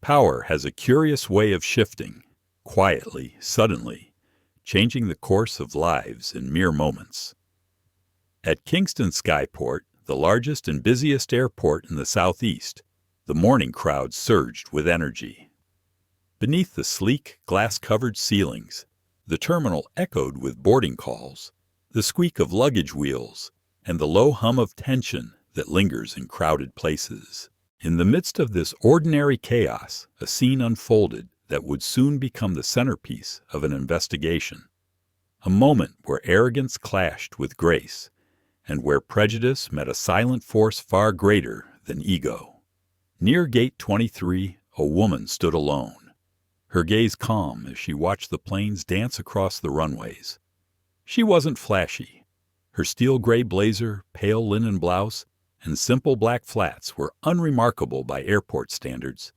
Power has a curious way of shifting, quietly, suddenly, changing the course of lives in mere moments. At Kingston Skyport, the largest and busiest airport in the Southeast, the morning crowd surged with energy. Beneath the sleek, glass-covered ceilings, the terminal echoed with boarding calls, the squeak of luggage wheels, and the low hum of tension that lingers in crowded places. In the midst of this ordinary chaos, a scene unfolded that would soon become the centerpiece of an investigation. A moment where arrogance clashed with grace, and where prejudice met a silent force far greater than ego. Near Gate 23, a woman stood alone, her gaze calm as she watched the planes dance across the runways. She wasn't flashy. Her steel gray blazer, pale linen blouse, and simple black flats were unremarkable by airport standards.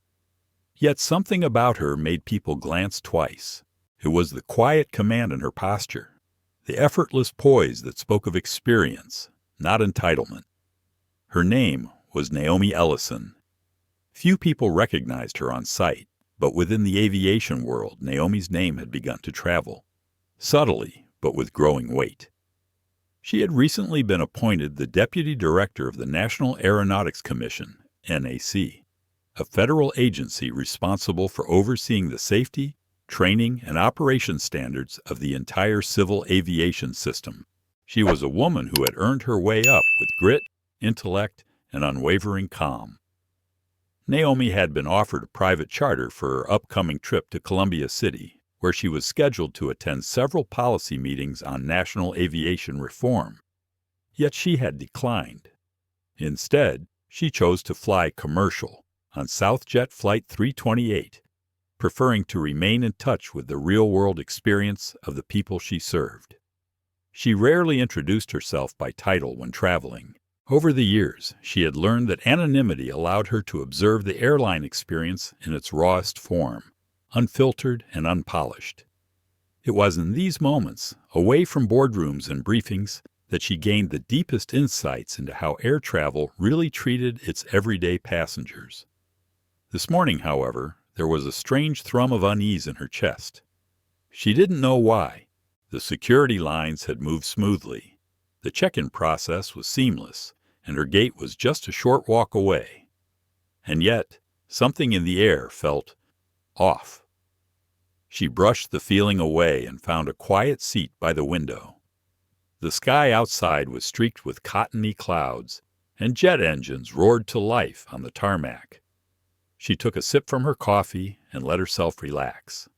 Yet something about her made people glance twice. It was the quiet command in her posture, the effortless poise that spoke of experience, not entitlement. Her name was Naomi Ellison. Few people recognized her on sight, but within the aviation world, Naomi's name had begun to travel, subtly but with growing weight. She had recently been appointed the Deputy Director of the National Aeronautics Commission, NAC, a federal agency responsible for overseeing the safety, training, and operation standards of the entire civil aviation system. She was a woman who had earned her way up with grit, intellect, and unwavering calm. Naomi had been offered a private charter for her upcoming trip to Columbia City, where she was scheduled to attend several policy meetings on national aviation reform. Yet she had declined. Instead, she chose to fly commercial on Southjet Flight 328, preferring to remain in touch with the real-world experience of the people she served. She rarely introduced herself by title when traveling. Over the years, she had learned that anonymity allowed her to observe the airline experience in its rawest form, unfiltered and unpolished. It was in these moments, away from boardrooms and briefings, that she gained the deepest insights into how air travel really treated its everyday passengers. This morning, however, there was a strange thrum of unease in her chest. She didn't know why. The security lines had moved smoothly. The check-in process was seamless, and her gate was just a short walk away. And yet, something in the air felt off. She brushed the feeling away and found a quiet seat by the window. The sky outside was streaked with cottony clouds, and jet engines roared to life on the tarmac. She took a sip from her coffee and let herself relax,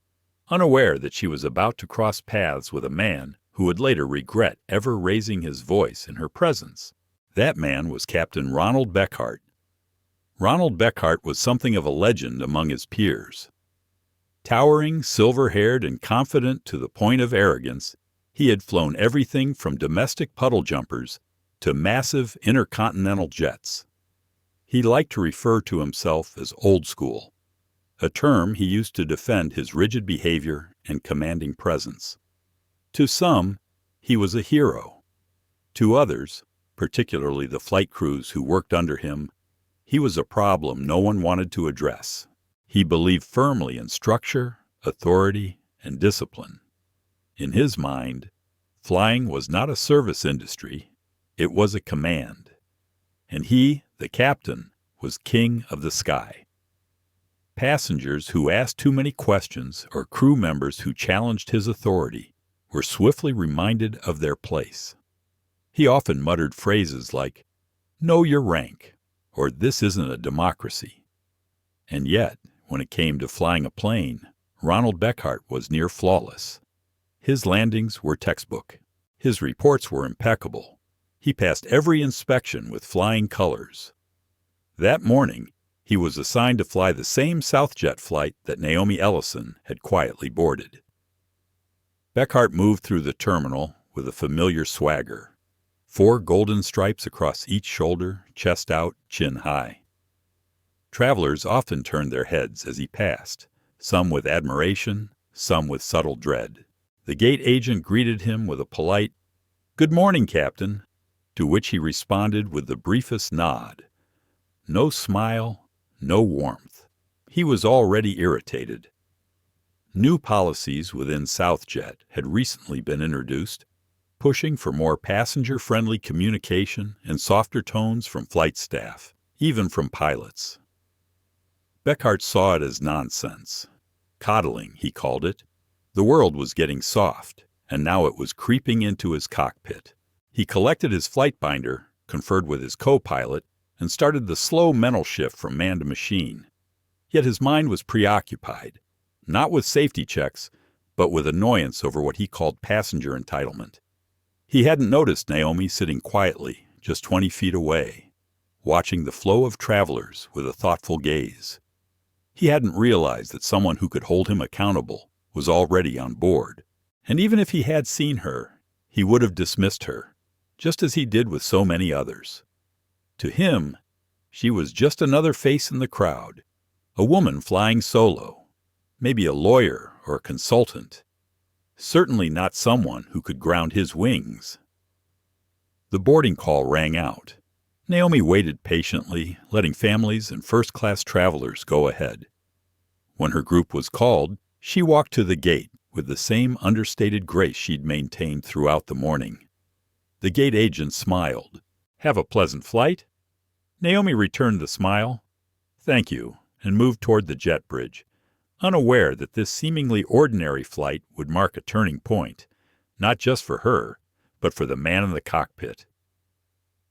unaware that she was about to cross paths with a man who would later regret ever raising his voice in her presence. That man was Captain Ronald Beckhart. Ronald Beckhart was something of a legend among his peers. Towering, silver-haired, and confident to the point of arrogance, he had flown everything from domestic puddle jumpers to massive intercontinental jets. He liked to refer to himself as old school, a term he used to defend his rigid behavior and commanding presence. To some, he was a hero. To others, particularly the flight crews who worked under him, he was a problem no one wanted to address. He believed firmly in structure, authority, and discipline. In his mind, flying was not a service industry, it was a command. And he, the captain, was king of the sky. Passengers who asked too many questions or crew members who challenged his authority were swiftly reminded of their place. He often muttered phrases like, "Know your rank," or "This isn't a democracy." And yet, when it came to flying a plane, Ronald Beckhart was near flawless. His landings were textbook. His reports were impeccable. He passed every inspection with flying colors. That morning, he was assigned to fly the same Southjet flight that Naomi Ellison had quietly boarded. Beckhart moved through the terminal with a familiar swagger. 4 golden stripes across each shoulder, chest out, chin high. Travelers often turned their heads as he passed, some with admiration, some with subtle dread. The gate agent greeted him with a polite, "Good morning, Captain," to which he responded with the briefest nod. No smile, no warmth. He was already irritated. New policies within SouthJet had recently been introduced, pushing for more passenger-friendly communication and softer tones from flight staff, even from pilots. Beckhart saw it as nonsense. Coddling, he called it. The world was getting soft, and now it was creeping into his cockpit. He collected his flight binder, conferred with his co-pilot, and started the slow mental shift from man to machine. Yet his mind was preoccupied, not with safety checks, but with annoyance over what he called passenger entitlement. He hadn't noticed Naomi sitting quietly, just 20 feet away, watching the flow of travelers with a thoughtful gaze. He hadn't realized that someone who could hold him accountable was already on board. And even if he had seen her, he would have dismissed her, just as he did with so many others. To him, she was just another face in the crowd, a woman flying solo, maybe a lawyer or a consultant, certainly not someone who could ground his wings. The boarding call rang out. Naomi waited patiently, letting families and first-class travelers go ahead. When her group was called, she walked to the gate with the same understated grace she'd maintained throughout the morning. The gate agent smiled. "Have a pleasant flight?" Naomi returned the smile. "Thank you," and moved toward the jet bridge, unaware that this seemingly ordinary flight would mark a turning point, not just for her, but for the man in the cockpit.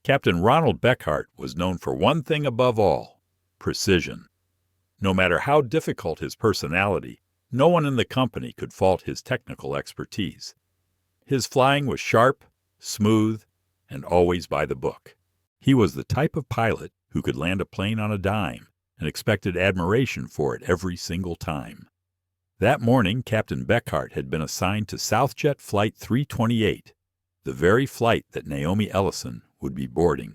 Captain Ronald Beckhart was known for one thing above all: precision. No matter how difficult his personality, no one in the company could fault his technical expertise. His flying was sharp, smooth, and always by the book. He was the type of pilot who could land a plane on a dime and expected admiration for it every single time. That morning, Captain Beckhart had been assigned to SouthJet Flight 328, the very flight that Naomi Ellison would be boarding.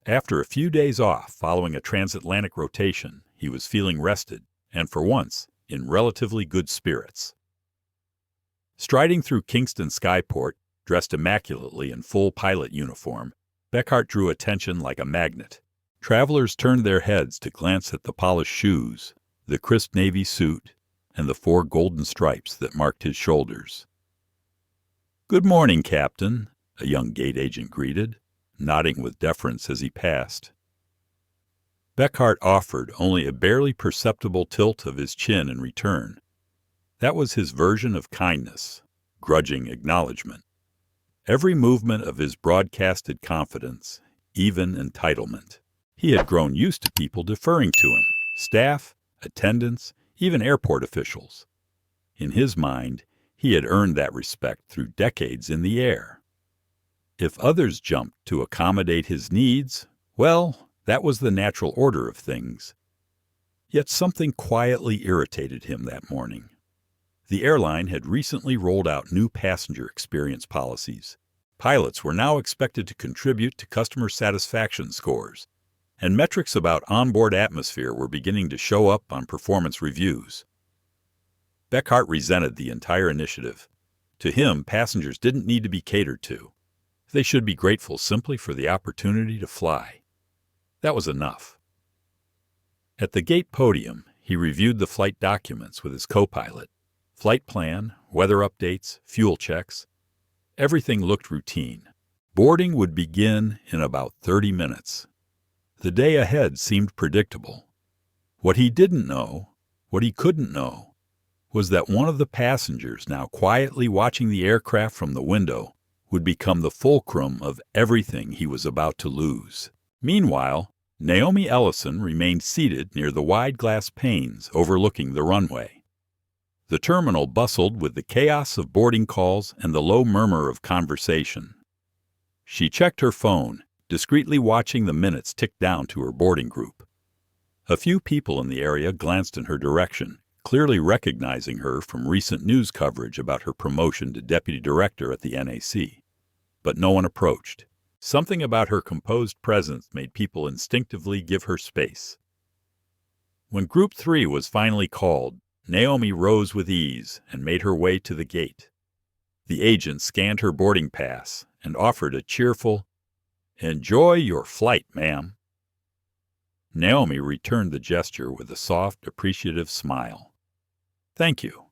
After a few days off following a transatlantic rotation, he was feeling rested and, for once, in relatively good spirits. Striding through Kingston Skyport, dressed immaculately in full pilot uniform, Beckhart drew attention like a magnet. Travelers turned their heads to glance at the polished shoes, the crisp navy suit, and the 4 golden stripes that marked his shoulders. "Good morning, Captain," a young gate agent greeted, nodding with deference as he passed. Beckhart offered only a barely perceptible tilt of his chin in return. That was his version of kindness, grudging acknowledgement. Every movement of his broadcasted confidence, even entitlement. He had grown used to people deferring to him, staff, attendants, even airport officials. In his mind, he had earned that respect through decades in the air. If others jumped to accommodate his needs, well, that was the natural order of things. Yet something quietly irritated him that morning. The airline had recently rolled out new passenger experience policies. Pilots were now expected to contribute to customer satisfaction scores, and metrics about onboard atmosphere were beginning to show up on performance reviews. Beckhart resented the entire initiative. To him, passengers didn't need to be catered to. They should be grateful simply for the opportunity to fly. That was enough. At the gate podium, he reviewed the flight documents with his co-pilot. Flight plan, weather updates, fuel checks. Everything looked routine. Boarding would begin in about 30 minutes. The day ahead seemed predictable. What he didn't know, what he couldn't know, was that one of the passengers now quietly watching the aircraft from the window would become the fulcrum of everything he was about to lose. Meanwhile, Naomi Ellison remained seated near the wide glass panes overlooking the runway. The terminal bustled with the chaos of boarding calls and the low murmur of conversation. She checked her phone, discreetly watching the minutes tick down to her boarding group. A few people in the area glanced in her direction, clearly recognizing her from recent news coverage about her promotion to deputy director at the NAC. But no one approached. Something about her composed presence made people instinctively give her space. When Group 3 was finally called, Naomi rose with ease and made her way to the gate. The agent scanned her boarding pass and offered a cheerful, "Enjoy your flight, ma'am." Naomi returned the gesture with a soft, appreciative smile. "Thank you."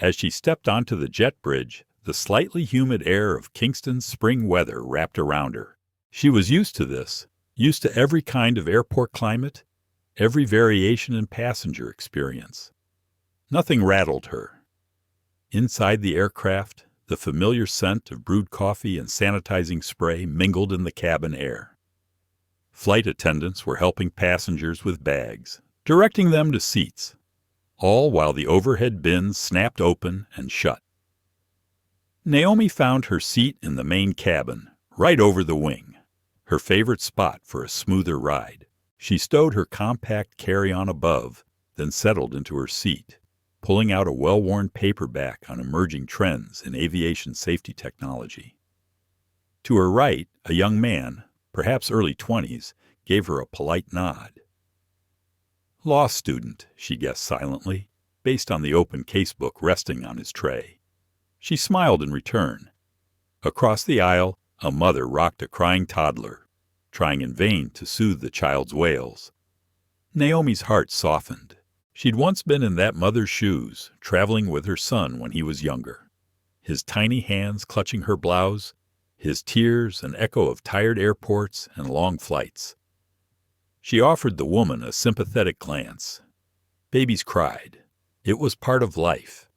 As she stepped onto the jet bridge, the slightly humid air of Kingston's spring weather wrapped around her. She was used to this, used to every kind of airport climate, every variation in passenger experience. Nothing rattled her. Inside the aircraft, the familiar scent of brewed coffee and sanitizing spray mingled in the cabin air. Flight attendants were helping passengers with bags, directing them to seats, all while the overhead bins snapped open and shut. Naomi found her seat in the main cabin, right over the wing, her favorite spot for a smoother ride. She stowed her compact carry-on above, then settled into her seat, pulling out a well-worn paperback on emerging trends in aviation safety technology. To her right, a young man, perhaps early 20s, gave her a polite nod. Law student, she guessed silently, based on the open casebook resting on his tray. She smiled in return. Across the aisle, a mother rocked a crying toddler, trying in vain to soothe the child's wails. Naomi's heart softened. She'd once been in that mother's shoes, traveling with her son when he was younger. His tiny hands clutching her blouse, his tears an echo of tired airports and long flights. She offered the woman a sympathetic glance. Babies cried. It was part of life.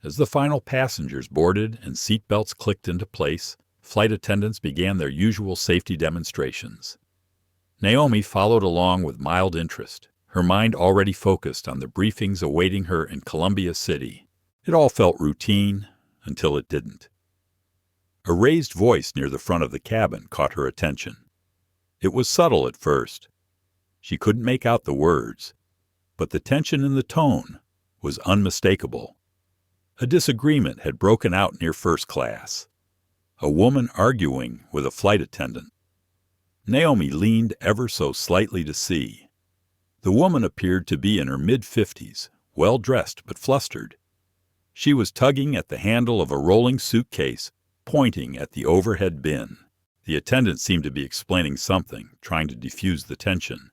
As the final passengers boarded and seat belts clicked into place, flight attendants began their usual safety demonstrations. Naomi followed along with mild interest, her mind already focused on the briefings awaiting her in Columbia City. It all felt routine until it didn't. A raised voice near the front of the cabin caught her attention. It was subtle at first. She couldn't make out the words, but the tension in the tone was unmistakable. A disagreement had broken out near first class. A woman arguing with a flight attendant. Naomi leaned ever so slightly to see. The woman appeared to be in her mid-50s, well-dressed but flustered. She was tugging at the handle of a rolling suitcase, pointing at the overhead bin. The attendant seemed to be explaining something, trying to defuse the tension.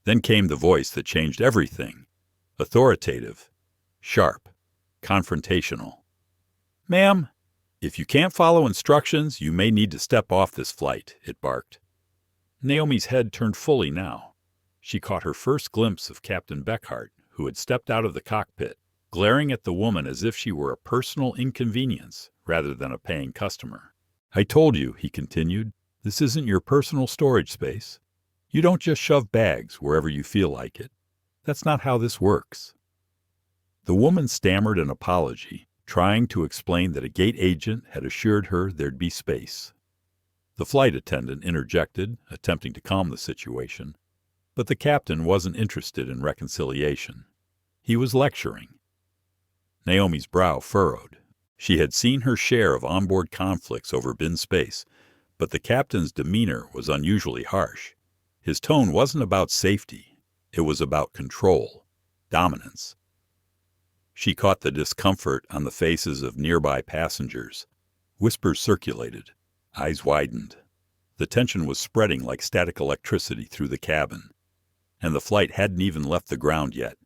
Then came the voice that changed everything. Authoritative, sharp, confrontational. "Ma'am, if you can't follow instructions, you may need to step off this flight," it barked. Naomi's head turned fully now. She caught her first glimpse of Captain Beckhart, who had stepped out of the cockpit, glaring at the woman as if she were a personal inconvenience rather than a paying customer. "I told you," he continued, "this isn't your personal storage space. You don't just shove bags wherever you feel like it. That's not how this works." The woman stammered an apology, trying to explain that a gate agent had assured her there'd be space. The flight attendant interjected, attempting to calm the situation, but the captain wasn't interested in reconciliation. He was lecturing. Naomi's brow furrowed. She had seen her share of onboard conflicts over bin space, but the captain's demeanor was unusually harsh. His tone wasn't about safety. It was about control, dominance. She caught the discomfort on the faces of nearby passengers. Whispers circulated. Eyes widened. The tension was spreading like static electricity through the cabin. And the flight hadn't even left the ground yet.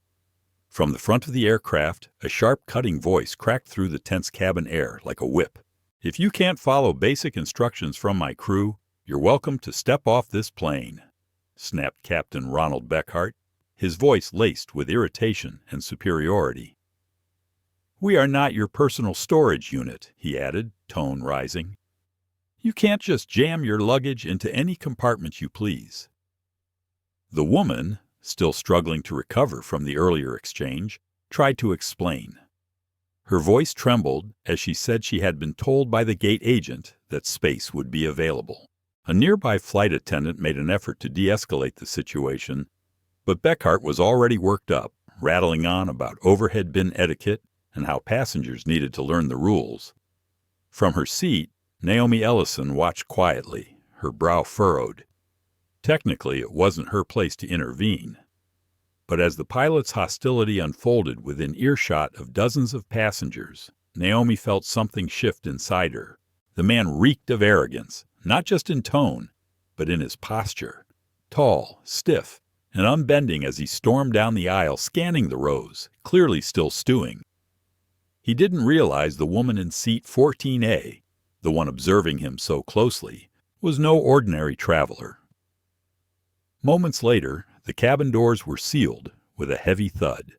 From the front of the aircraft, a sharp cutting voice cracked through the tense cabin air like a whip. "If you can't follow basic instructions from my crew, you're welcome to step off this plane," snapped Captain Ronald Beckhart, his voice laced with irritation and superiority. "We are not your personal storage unit," he added, tone rising. "You can't just jam your luggage into any compartment you please." The woman, still struggling to recover from the earlier exchange, tried to explain. Her voice trembled as she said she had been told by the gate agent that space would be available. A nearby flight attendant made an effort to de-escalate the situation, but Beckhart was already worked up, rattling on about overhead bin etiquette and how passengers needed to learn the rules. From her seat, Naomi Ellison watched quietly, her brow furrowed. Technically, it wasn't her place to intervene. But as the pilot's hostility unfolded within earshot of dozens of passengers, Naomi felt something shift inside her. The man reeked of arrogance, not just in tone, but in his posture, tall, stiff, and unbending as he stormed down the aisle scanning the rows, clearly still stewing. He didn't realize the woman in seat 14A, the one observing him so closely, was no ordinary traveler. Moments later, the cabin doors were sealed with a heavy thud.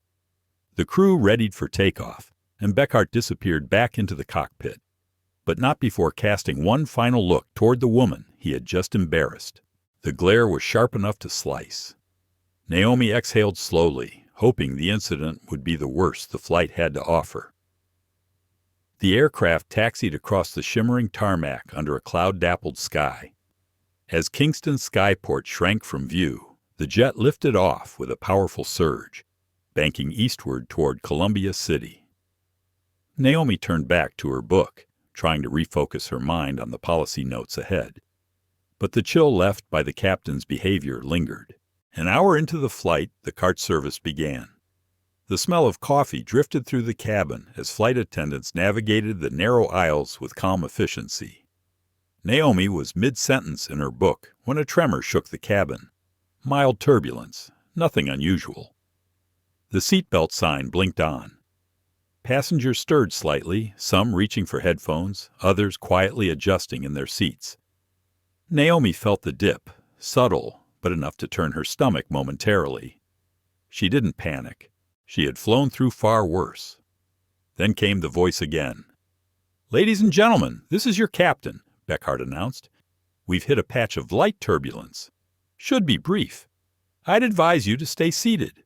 The crew readied for takeoff, and Beckhart disappeared back into the cockpit, but not before casting one final look toward the woman he had just embarrassed. The glare was sharp enough to slice. Naomi exhaled slowly, hoping the incident would be the worst the flight had to offer. The aircraft taxied across the shimmering tarmac under a cloud-dappled sky. As Kingston's skyport shrank from view, the jet lifted off with a powerful surge, banking eastward toward Columbia City. Naomi turned back to her book, trying to refocus her mind on the policy notes ahead. But the chill left by the captain's behavior lingered. An hour into the flight, the cart service began. The smell of coffee drifted through the cabin as flight attendants navigated the narrow aisles with calm efficiency. Naomi was mid-sentence in her book when a tremor shook the cabin. Mild turbulence, nothing unusual. The seatbelt sign blinked on. Passengers stirred slightly, some reaching for headphones, others quietly adjusting in their seats. Naomi felt the dip, subtle, but enough to turn her stomach momentarily. She didn't panic. She had flown through far worse. Then came the voice again. "Ladies and gentlemen, this is your captain," Beckhart announced. "We've hit a patch of light turbulence. Should be brief. I'd advise you to stay seated.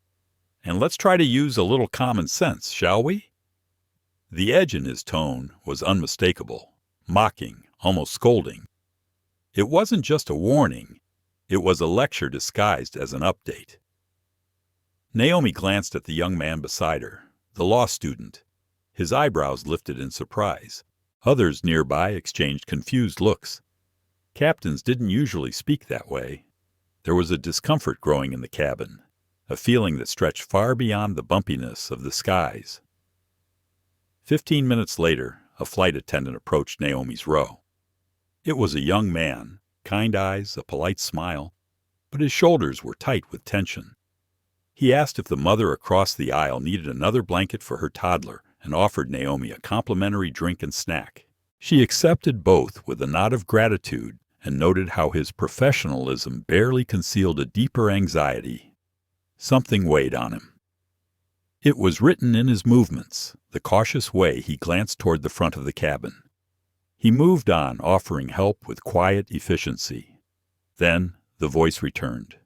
And let's try to use a little common sense, shall we?" The edge in his tone was unmistakable, mocking, almost scolding. It wasn't just a warning. It was a lecture disguised as an update. Naomi glanced at the young man beside her, the law student. His eyebrows lifted in surprise. Others nearby exchanged confused looks. Captains didn't usually speak that way. There was a discomfort growing in the cabin, a feeling that stretched far beyond the bumpiness of the skies. 15 minutes later, a flight attendant approached Naomi's row. It was a young man, kind eyes, a polite smile, but his shoulders were tight with tension. He asked if the mother across the aisle needed another blanket for her toddler and offered Naomi a complimentary drink and snack. She accepted both with a nod of gratitude and noted how his professionalism barely concealed a deeper anxiety. Something weighed on him. It was written in his movements, the cautious way he glanced toward the front of the cabin. He moved on, offering help with quiet efficiency. Then the voice returned.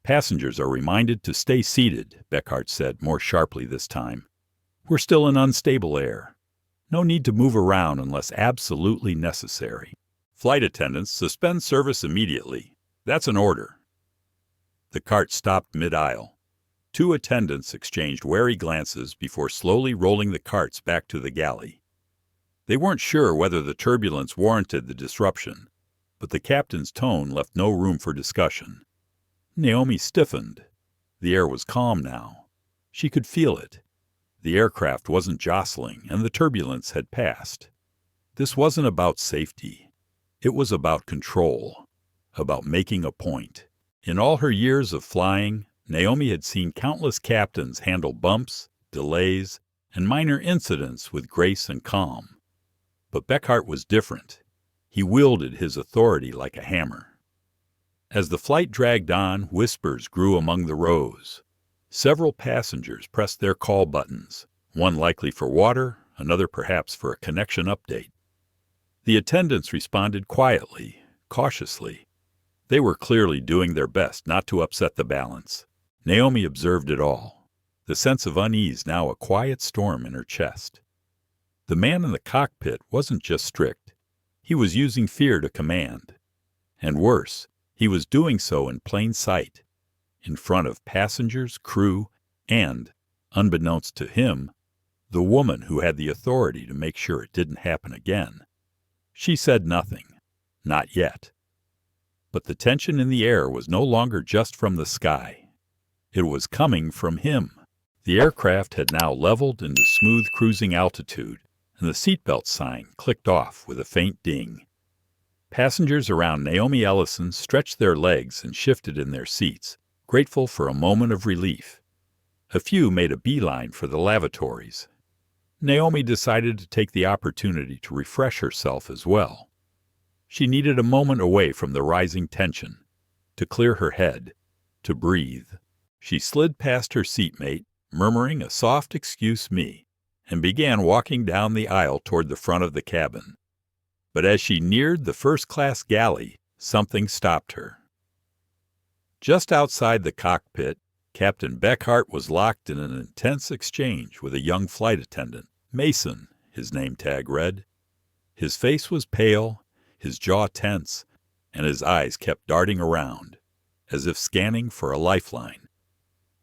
"Passengers are reminded to stay seated," Beckhart said more sharply this time. "We're still in unstable air. No need to move around unless absolutely necessary. Flight attendants, suspend service immediately. That's an order." The cart stopped mid-aisle. Two attendants exchanged wary glances before slowly rolling the carts back to the galley. They weren't sure whether the turbulence warranted the disruption, but the captain's tone left no room for discussion. Naomi stiffened. The air was calm now. She could feel it. The aircraft wasn't jostling, and the turbulence had passed. This wasn't about safety. It was about control, about making a point. In all her years of flying, Naomi had seen countless captains handle bumps, delays, and minor incidents with grace and calm. But Beckhart was different. He wielded his authority like a hammer. As the flight dragged on, whispers grew among the rows. Several passengers pressed their call buttons, one likely for water, another perhaps for a connection update. The attendants responded quietly, cautiously. They were clearly doing their best not to upset the balance. Naomi observed it all, the sense of unease now a quiet storm in her chest. The man in the cockpit wasn't just strict. He was using fear to command. And worse, he was doing so in plain sight, in front of passengers, crew, and, unbeknownst to him, the woman who had the authority to make sure it didn't happen again. She said nothing, not yet. But the tension in the air was no longer just from the sky. It was coming from him. The aircraft had now leveled into smooth cruising altitude, and the seatbelt sign clicked off with a faint ding. Passengers around Naomi Ellison stretched their legs and shifted in their seats, grateful for a moment of relief. A few made a beeline for the lavatories. Naomi decided to take the opportunity to refresh herself as well. She needed a moment away from the rising tension, to clear her head, to breathe. She slid past her seatmate, murmuring a soft "excuse me," and began walking down the aisle toward the front of the cabin. But as she neared the first-class galley, something stopped her. Just outside the cockpit, Captain Beckhart was locked in an intense exchange with a young flight attendant. Mason, his name tag read. His face was pale, his jaw tense, and his eyes kept darting around, as if scanning for a lifeline.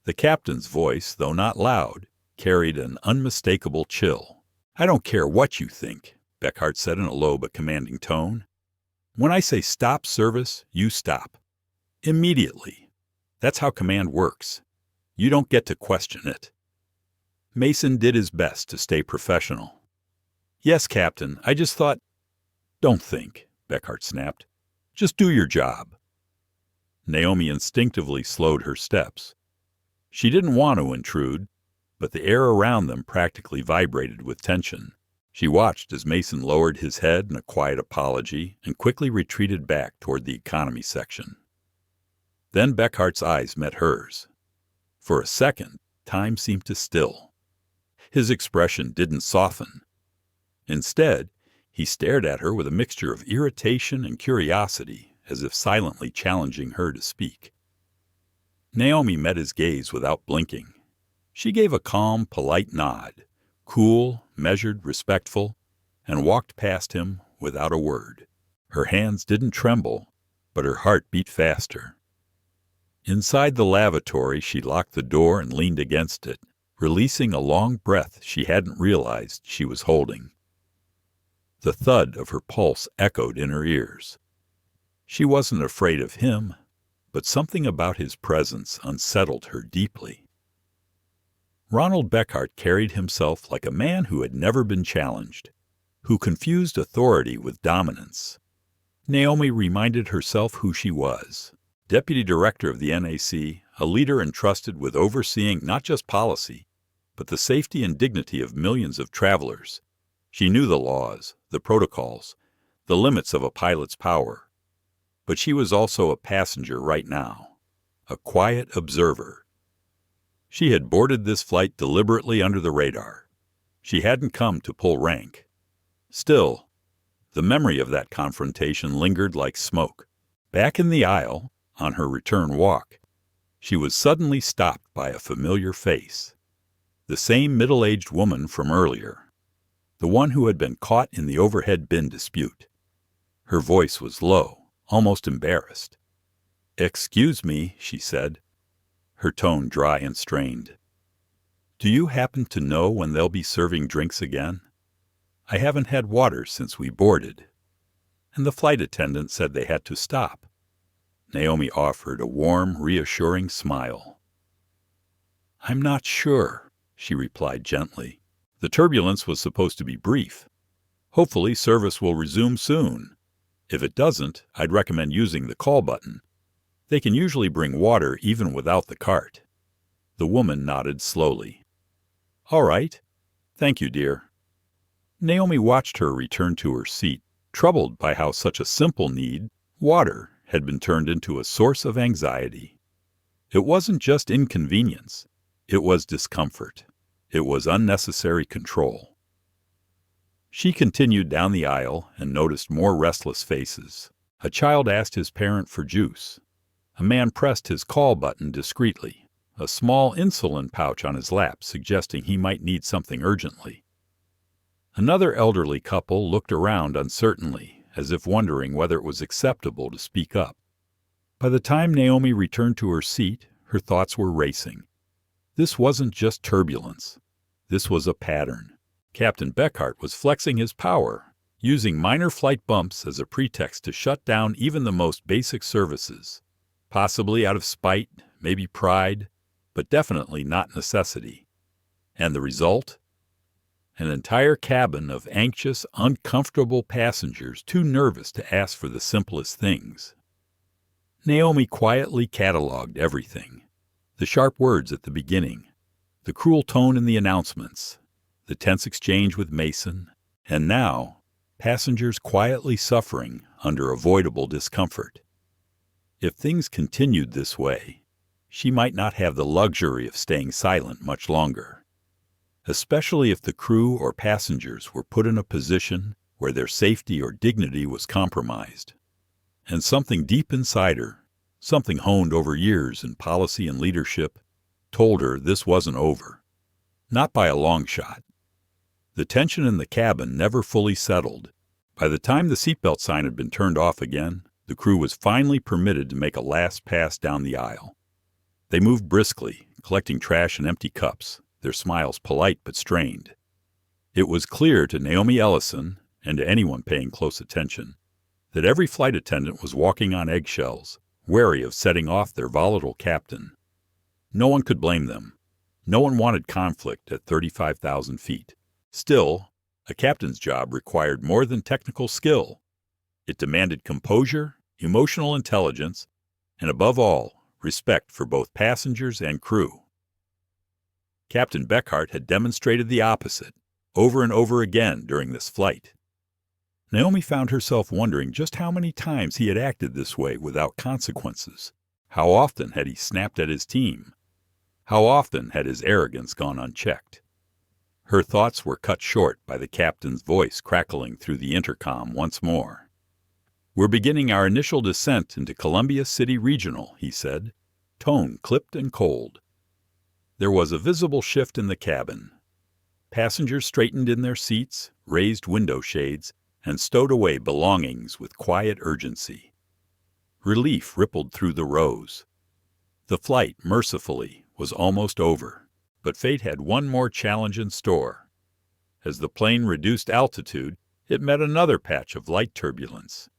The captain's voice, though not loud, carried an unmistakable chill. "I don't care what you think," Beckhart said in a low but commanding tone. "When I say stop service, you stop. Immediately. That's how command works. You don't get to question it." Mason did his best to stay professional. "Yes, Captain, I just thought—" "Don't think," Beckhart snapped. "Just do your job." Naomi instinctively slowed her steps. She didn't want to intrude, but the air around them practically vibrated with tension. She watched as Mason lowered his head in a quiet apology and quickly retreated back toward the economy section. Then Beckhart's eyes met hers. For a second, time seemed to still. His expression didn't soften. Instead, he stared at her with a mixture of irritation and curiosity, as if silently challenging her to speak. Naomi met his gaze without blinking. She gave a calm, polite nod, cool, measured, respectful, and walked past him without a word. Her hands didn't tremble, but her heart beat faster. Inside the lavatory, she locked the door and leaned against it, releasing a long breath she hadn't realized she was holding. The thud of her pulse echoed in her ears. She wasn't afraid of him, but something about his presence unsettled her deeply. Ronald Beckhart carried himself like a man who had never been challenged, who confused authority with dominance. Naomi reminded herself who she was. Deputy Director of the NAC, a leader entrusted with overseeing not just policy, but the safety and dignity of millions of travelers. She knew the laws, the protocols, the limits of a pilot's power. But she was also a passenger right now, a quiet observer. She had boarded this flight deliberately under the radar. She hadn't come to pull rank. Still, the memory of that confrontation lingered like smoke. Back in the aisle, on her return walk, she was suddenly stopped by a familiar face. The same middle-aged woman from earlier, the one who had been caught in the overhead bin dispute. Her voice was low, almost embarrassed. "Excuse me," she said, her tone dry and strained. "Do you happen to know when they'll be serving drinks again? I haven't had water since we boarded." And the flight attendant said they had to stop. Naomi offered a warm, reassuring smile. "I'm not sure," she replied gently. "The turbulence was supposed to be brief. Hopefully service will resume soon. If it doesn't, I'd recommend using the call button. They can usually bring water even without the cart." The woman nodded slowly. "All right. Thank you, dear." Naomi watched her return to her seat, troubled by how such a simple need, water, had been turned into a source of anxiety. It wasn't just inconvenience. It was discomfort. It was unnecessary control. She continued down the aisle and noticed more restless faces. A child asked his parent for juice. A man pressed his call button discreetly, a small insulin pouch on his lap suggesting he might need something urgently. Another elderly couple looked around uncertainly, as if wondering whether it was acceptable to speak up. By the time Naomi returned to her seat, her thoughts were racing. This wasn't just turbulence. This was a pattern. Captain Beckhart was flexing his power, using minor flight bumps as a pretext to shut down even the most basic services. Possibly out of spite, maybe pride, but definitely not necessity. And the result? An entire cabin of anxious, uncomfortable passengers too nervous to ask for the simplest things. Naomi quietly cataloged everything. The sharp words at the beginning, the cruel tone in the announcements, the tense exchange with Mason, and now, passengers quietly suffering under avoidable discomfort. If things continued this way, she might not have the luxury of staying silent much longer, especially if the crew or passengers were put in a position where their safety or dignity was compromised. And something deep inside her, something honed over years in policy and leadership, told her this wasn't over. Not by a long shot. The tension in the cabin never fully settled. By the time the seatbelt sign had been turned off again, the crew was finally permitted to make a last pass down the aisle. They moved briskly, collecting trash and empty cups, their smiles polite but strained. It was clear to Naomi Ellison, and to anyone paying close attention, that every flight attendant was walking on eggshells, wary of setting off their volatile captain. No one could blame them. No one wanted conflict at 35,000 feet. Still, a captain's job required more than technical skill. It demanded composure, emotional intelligence, and above all, respect for both passengers and crew. Captain Beckhart had demonstrated the opposite, over and over again during this flight. Naomi found herself wondering just how many times he had acted this way without consequences. How often had he snapped at his team? How often had his arrogance gone unchecked? Her thoughts were cut short by the captain's voice crackling through the intercom once more. "We're beginning our initial descent into Columbia City Regional," he said, tone clipped and cold. There was a visible shift in the cabin. Passengers straightened in their seats, raised window shades, and stowed away belongings with quiet urgency. Relief rippled through the rows. The flight, mercifully, was almost over, but fate had one more challenge in store. As the plane reduced altitude, it met another patch of light turbulence.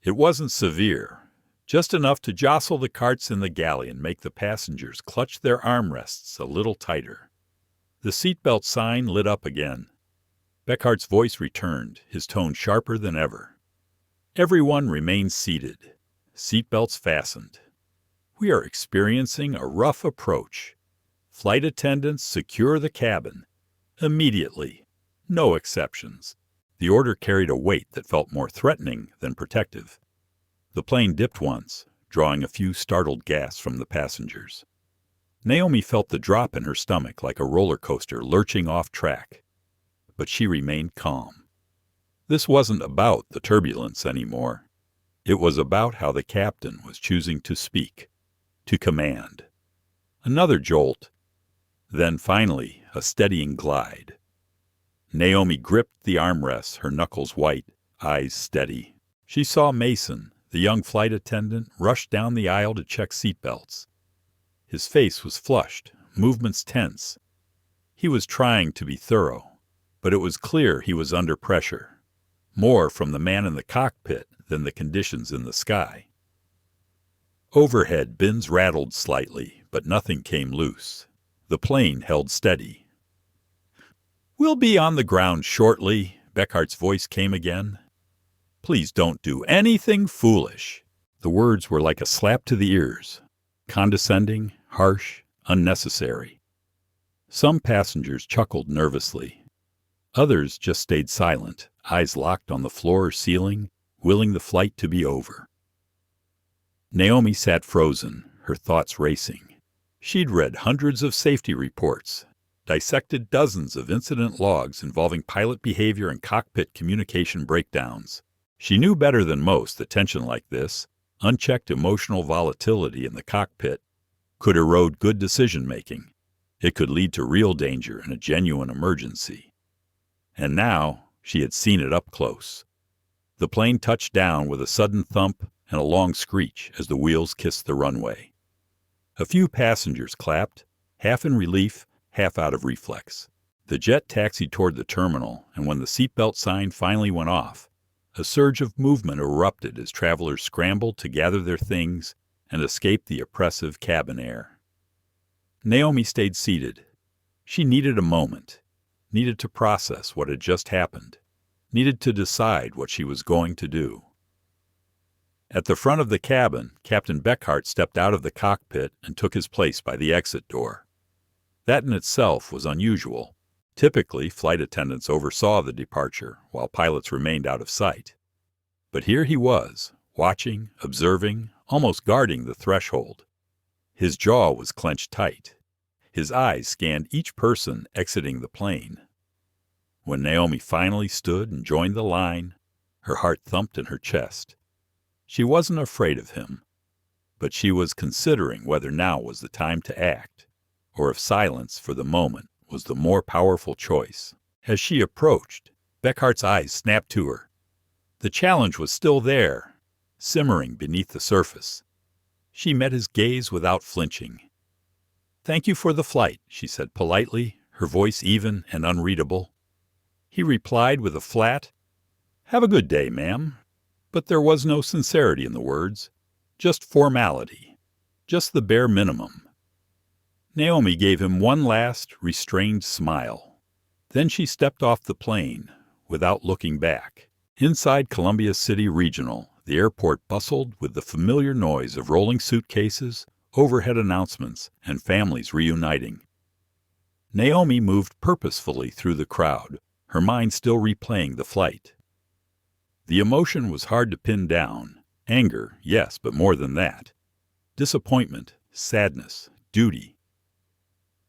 It wasn't severe, just enough to jostle the carts in the galley and make the passengers clutch their armrests a little tighter. The seatbelt sign lit up again. Beckhart's voice returned, his tone sharper than ever. Everyone remained seated, seatbelts fastened. We are experiencing a rough approach. Flight attendants secure the cabin. Immediately. No exceptions. The order carried a weight that felt more threatening than protective. The plane dipped once, drawing a few startled gasps from the passengers. Naomi felt the drop in her stomach like a roller coaster lurching off track. But she remained calm. This wasn't about the turbulence anymore. It was about how the captain was choosing to speak, to command. Another jolt, then finally a steadying glide. Naomi gripped the armrests, her knuckles white, eyes steady. She saw Mason, the young flight attendant, rush down the aisle to check seatbelts. His face was flushed, movements tense. He was trying to be thorough, but it was clear he was under pressure, more from the man in the cockpit than the conditions in the sky. Overhead, bins rattled slightly, but nothing came loose. The plane held steady. "We'll be on the ground shortly," Beckhart's voice came again. "Please don't do anything foolish." The words were like a slap to the ears, condescending, harsh, unnecessary. Some passengers chuckled nervously. Others just stayed silent, eyes locked on the floor or ceiling, willing the flight to be over. Naomi sat frozen, her thoughts racing. She'd read hundreds of safety reports, dissected dozens of incident logs involving pilot behavior and cockpit communication breakdowns. She knew better than most that tension like this, unchecked emotional volatility in the cockpit, could erode good decision-making. It could lead to real danger and a genuine emergency. And now she had seen it up close. The plane touched down with a sudden thump and a long screech as the wheels kissed the runway. A few passengers clapped, half in relief, half out of reflex. The jet taxied toward the terminal, and when the seatbelt sign finally went off, a surge of movement erupted as travelers scrambled to gather their things and escape the oppressive cabin air. Naomi stayed seated. She needed a moment, needed to process what had just happened, needed to decide what she was going to do. At the front of the cabin, Captain Beckhart stepped out of the cockpit and took his place by the exit door. That in itself was unusual. Typically, flight attendants oversaw the departure, while pilots remained out of sight. But here he was, watching, observing, almost guarding the threshold. His jaw was clenched tight. His eyes scanned each person exiting the plane. When Naomi finally stood and joined the line, her heart thumped in her chest. She wasn't afraid of him, but she was considering whether now was the time to act, or if silence for the moment was the more powerful choice. As she approached, Beckhart's eyes snapped to her. The challenge was still there, simmering beneath the surface. She met his gaze without flinching. "Thank you for the flight," she said politely, her voice even and unreadable. He replied with a flat, "Have a good day, ma'am." But there was no sincerity in the words, just formality, just the bare minimum. Naomi gave him one last, restrained smile. Then she stepped off the plane, without looking back. Inside Columbia City Regional, the airport bustled with the familiar noise of rolling suitcases, overhead announcements, and families reuniting. Naomi moved purposefully through the crowd, her mind still replaying the flight. The emotion was hard to pin down. Anger, yes, but more than that. Disappointment, sadness, duty.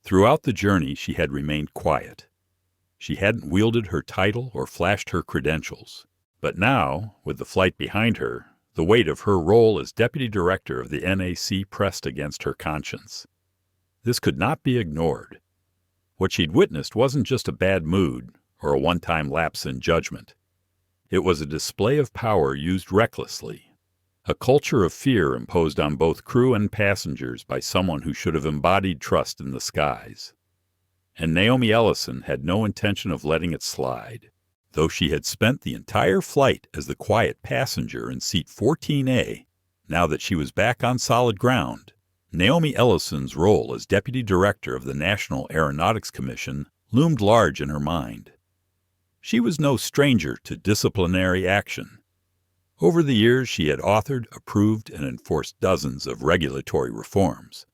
Throughout the journey, she had remained quiet. She hadn't wielded her title or flashed her credentials. But now, with the flight behind her, the weight of her role as deputy director of the NAC pressed against her conscience. This could not be ignored. What she'd witnessed wasn't just a bad mood or a one-time lapse in judgment. It was a display of power used recklessly, a culture of fear imposed on both crew and passengers by someone who should have embodied trust in the skies. And Naomi Ellison had no intention of letting it slide. Though she had spent the entire flight as the quiet passenger in seat 14A, now that she was back on solid ground, Naomi Ellison's role as deputy director of the National Aeronautics Commission loomed large in her mind. She was no stranger to disciplinary action. Over the years, she had authored, approved, and enforced dozens of regulatory reforms.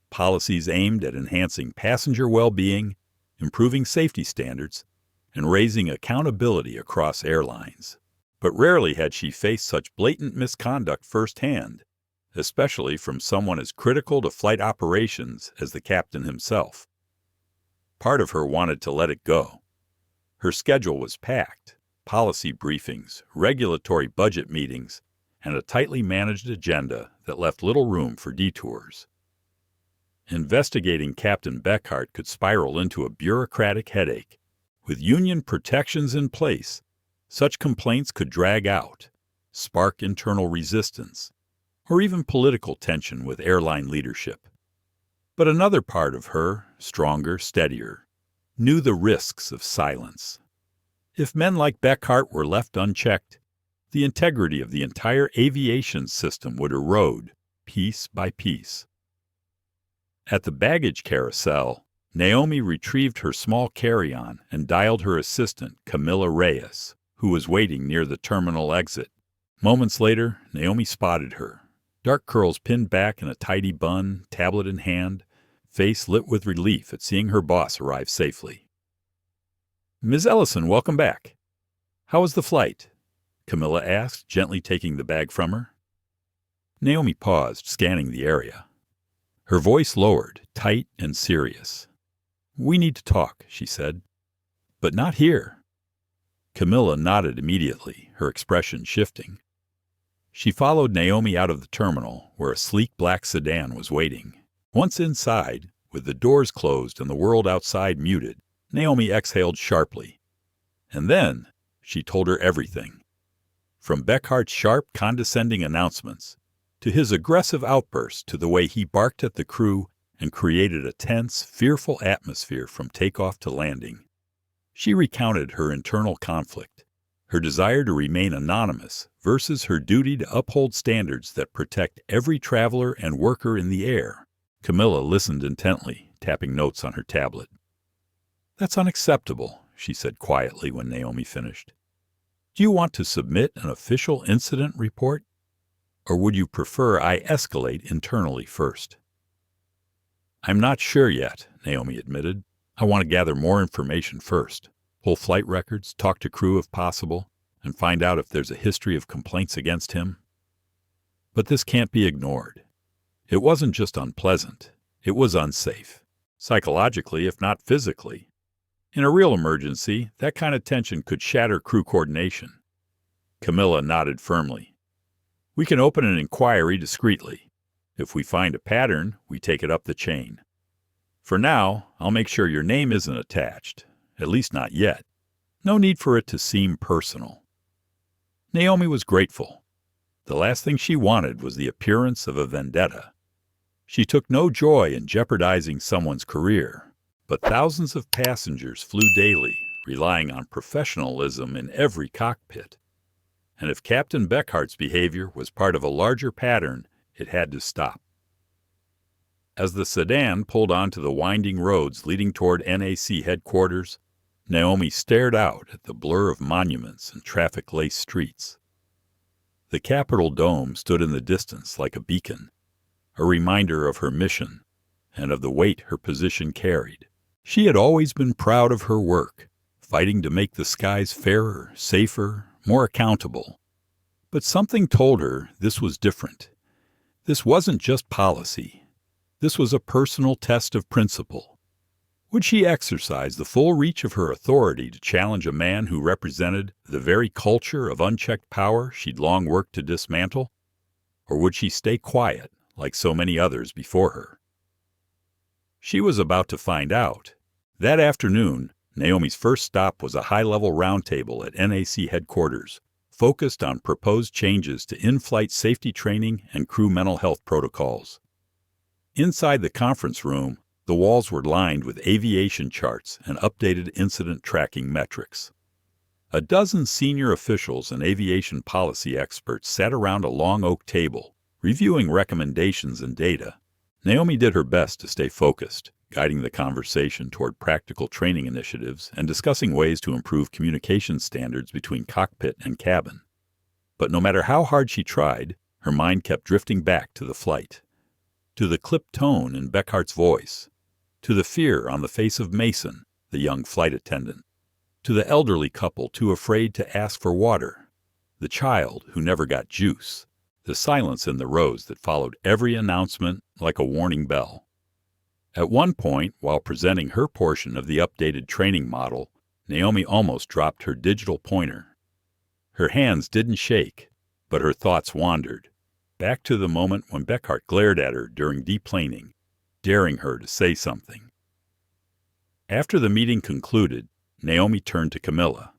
Policies aimed at enhancing passenger well-being, improving safety standards, and raising accountability across airlines. But rarely had she faced such blatant misconduct firsthand, especially from someone as critical to flight operations as the captain himself. Part of her wanted to let it go. Her schedule was packed: policy briefings, regulatory budget meetings, and a tightly managed agenda that left little room for detours. Investigating Captain Beckhart could spiral into a bureaucratic headache. With union protections in place, such complaints could drag out, spark internal resistance, or even political tension with airline leadership. But another part of her, stronger, steadier, knew the risks of silence. If men like Beckhart were left unchecked, the integrity of the entire aviation system would erode, piece by piece. At the baggage carousel, Naomi retrieved her small carry-on and dialed her assistant, Camilla Reyes, who was waiting near the terminal exit. Moments later, Naomi spotted her, dark curls pinned back in a tidy bun, tablet in hand, face lit with relief at seeing her boss arrive safely. "Ms. Ellison, welcome back. How was the flight?" Camilla asked, gently taking the bag from her. Naomi paused, scanning the area. Her voice lowered, tight and serious. "We need to talk," she said. "But not here." Camilla nodded immediately, her expression shifting. She followed Naomi out of the terminal, where a sleek black sedan was waiting. Once inside, with the doors closed and the world outside muted, Naomi exhaled sharply. And then she told her everything. From Beckhart's sharp, condescending announcements, to his aggressive outbursts, to the way he barked at the crew and created a tense, fearful atmosphere from takeoff to landing. She recounted her internal conflict, her desire to remain anonymous versus her duty to uphold standards that protect every traveler and worker in the air. Camilla listened intently, tapping notes on her tablet. That's unacceptable, she said quietly when Naomi finished. Do you want to submit an official incident report? Or would you prefer I escalate internally first? I'm not sure yet, Naomi admitted. I want to gather more information first. Pull flight records, talk to crew if possible, and find out if there's a history of complaints against him. But this can't be ignored. It wasn't just unpleasant. It was unsafe. Psychologically, if not physically. In a real emergency, that kind of tension could shatter crew coordination. Camilla nodded firmly. We can open an inquiry discreetly. If we find a pattern, we take it up the chain. For now, I'll make sure your name isn't attached. At least not yet. No need for it to seem personal. Naomi was grateful. The last thing she wanted was the appearance of a vendetta. She took no joy in jeopardizing someone's career, but thousands of passengers flew daily, relying on professionalism in every cockpit. And if Captain Beckhart's behavior was part of a larger pattern, it had to stop. As the sedan pulled onto the winding roads leading toward NAC headquarters, Naomi stared out at the blur of monuments and traffic-laced streets. The Capitol dome stood in the distance like a beacon, a reminder of her mission and of the weight her position carried. She had always been proud of her work, fighting to make the skies fairer, safer, more accountable. But something told her this was different. This wasn't just policy. This was a personal test of principle. Would she exercise the full reach of her authority to challenge a man who represented the very culture of unchecked power she'd long worked to dismantle? Or would she stay quiet, like so many others before her? She was about to find out. That afternoon, Naomi's first stop was a high-level roundtable at NAC headquarters, focused on proposed changes to in-flight safety training and crew mental health protocols. Inside the conference room, the walls were lined with aviation charts and updated incident tracking metrics. A dozen senior officials and aviation policy experts sat around a long oak table, reviewing recommendations and data. Naomi did her best to stay focused, guiding the conversation toward practical training initiatives and discussing ways to improve communication standards between cockpit and cabin. But no matter how hard she tried, her mind kept drifting back to the flight, to the clipped tone in Beckhart's voice, to the fear on the face of Mason, the young flight attendant, to the elderly couple too afraid to ask for water, the child who never got juice, the silence in the rows that followed every announcement like a warning bell. At one point, while presenting her portion of the updated training model, Naomi almost dropped her digital pointer. Her hands didn't shake, but her thoughts wandered, back to the moment when Beckhart glared at her during deplaning, daring her to say something. After the meeting concluded, Naomi turned to Camilla.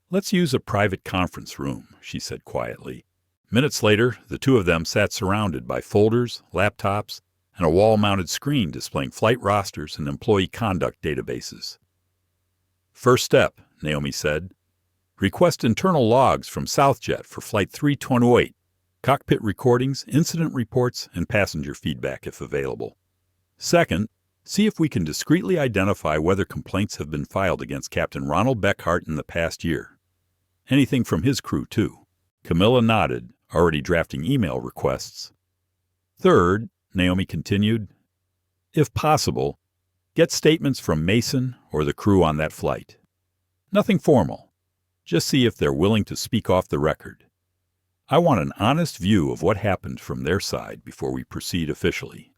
"Let's use a private conference room," she said quietly. Minutes later, the two of them sat surrounded by folders, laptops, and a wall-mounted screen displaying flight rosters and employee conduct databases. "First step," Naomi said. "Request internal logs from SouthJet for Flight 328, cockpit recordings, incident reports, and passenger feedback if available. Second, see if we can discreetly identify whether complaints have been filed against Captain Ronald Beckhart in the past year. Anything from his crew, too." Camilla nodded, already drafting email requests. "Third," Naomi continued, "if possible, get statements from Mason or the crew on that flight. Nothing formal. Just see if they're willing to speak off the record. I want an honest view of what happened from their side before we proceed officially."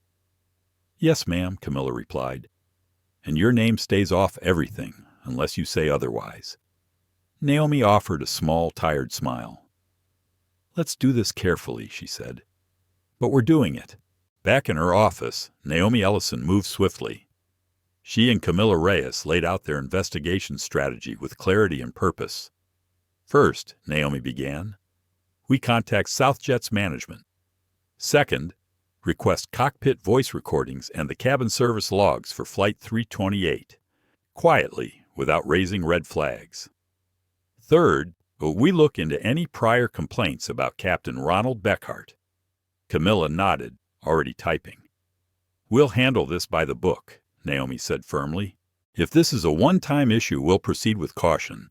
"Yes, ma'am," Camilla replied. "And your name stays off everything, unless you say otherwise." Naomi offered a small, tired smile. "Let's do this carefully," she said. "But we're doing it." Back in her office, Naomi Ellison moved swiftly. She and Camilla Reyes laid out their investigation strategy with clarity and purpose. "First," Naomi began, "we contact SouthJet's management. Second, request cockpit voice recordings and the cabin service logs for Flight 328, quietly, without raising red flags. Third, we look into any prior complaints about Captain Ronald Beckhart." Camilla nodded, already typing. "We'll handle this by the book," Naomi said firmly. If this is a one-time issue, we'll proceed with caution.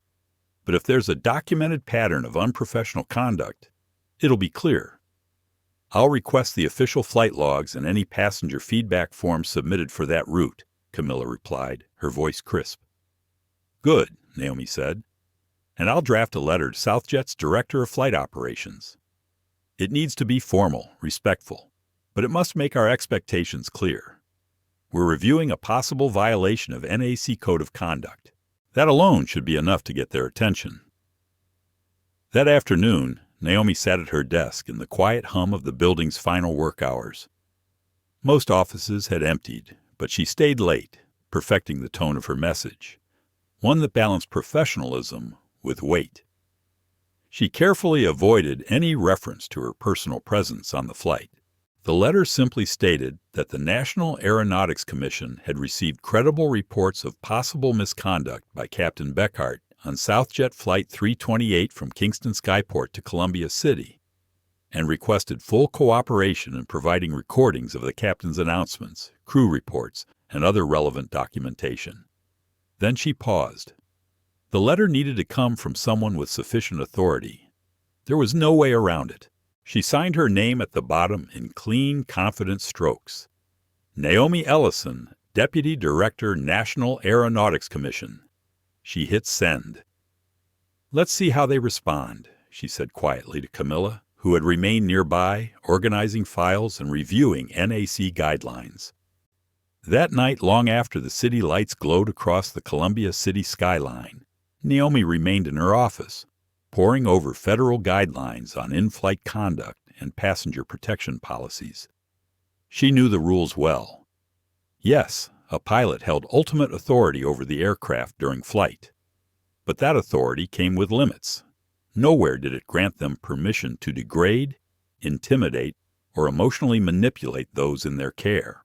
But if there's a documented pattern of unprofessional conduct, it'll be clear. I'll request the official flight logs and any passenger feedback forms submitted for that route, Camilla replied, her voice crisp. Good, Naomi said. And I'll draft a letter to SouthJet's Director of Flight Operations. It needs to be formal, respectful, but it must make our expectations clear. We're reviewing a possible violation of NAC Code of Conduct. That alone should be enough to get their attention. That afternoon, Naomi sat at her desk in the quiet hum of the building's final work hours. Most offices had emptied, but she stayed late, perfecting the tone of her message, one that balanced professionalism with weight. She carefully avoided any reference to her personal presence on the flight. The letter simply stated that the National Aeronautics Commission had received credible reports of possible misconduct by Captain Beckhart on SouthJet Flight 328 from Kingston Skyport to Columbia City, and requested full cooperation in providing recordings of the captain's announcements, crew reports, and other relevant documentation. Then she paused. The letter needed to come from someone with sufficient authority. There was no way around it. She signed her name at the bottom in clean, confident strokes. Naomi Ellison, Deputy Director, National Aeronautics Commission. She hit send. Let's see how they respond, she said quietly to Camilla, who had remained nearby, organizing files and reviewing NAC guidelines. That night, long after the city lights glowed across the Columbia City skyline, Naomi remained in her office, poring over federal guidelines on in-flight conduct and passenger protection policies. She knew the rules well. Yes, a pilot held ultimate authority over the aircraft during flight. But that authority came with limits. Nowhere did it grant them permission to degrade, intimidate, or emotionally manipulate those in their care.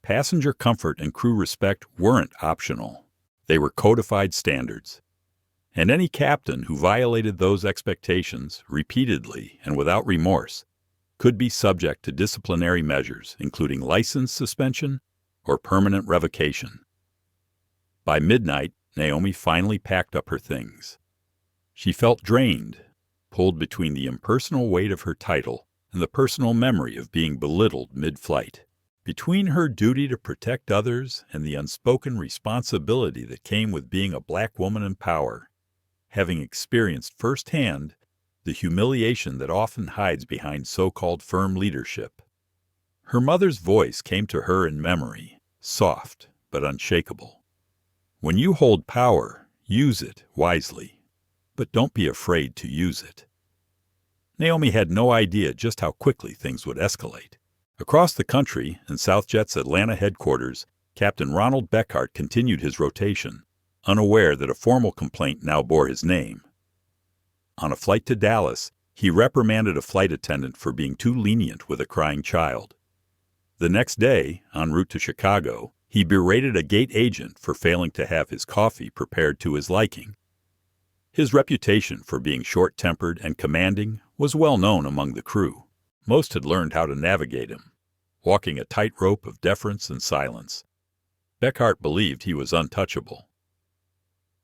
Passenger comfort and crew respect weren't optional. They were codified standards. And any captain who violated those expectations repeatedly and without remorse could be subject to disciplinary measures, including license suspension or permanent revocation. By midnight, Naomi finally packed up her things. She felt drained, pulled between the impersonal weight of her title and the personal memory of being belittled mid-flight, between her duty to protect others and the unspoken responsibility that came with being a black woman in power, having experienced firsthand the humiliation that often hides behind so-called firm leadership. Her mother's voice came to her in memory, soft but unshakable. When you hold power, use it wisely, but don't be afraid to use it. Naomi had no idea just how quickly things would escalate. Across the country, in SouthJet's Atlanta headquarters, Captain Ronald Beckhart continued his rotation, unaware that a formal complaint now bore his name. On a flight to Dallas, he reprimanded a flight attendant for being too lenient with a crying child. The next day, en route to Chicago, he berated a gate agent for failing to have his coffee prepared to his liking. His reputation for being short-tempered and commanding was well known among the crew. Most had learned how to navigate him, walking a tightrope of deference and silence. Beckhart believed he was untouchable.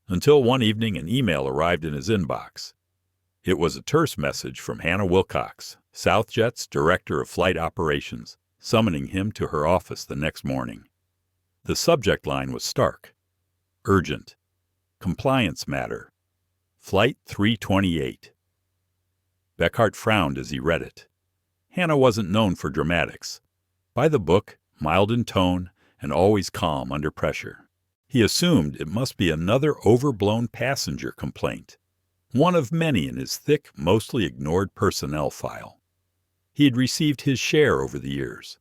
Until one evening an email arrived in his inbox. It was a terse message from Hannah Wilcox, SouthJet's Director of Flight Operations, summoning him to her office the next morning. The subject line was stark. Urgent. Compliance matter. Flight 328. Beckhart frowned as he read it. Hannah wasn't known for dramatics. By the book, mild in tone, and always calm under pressure. He assumed it must be another overblown passenger complaint, one of many in his thick, mostly ignored personnel file. He had received his share over the years.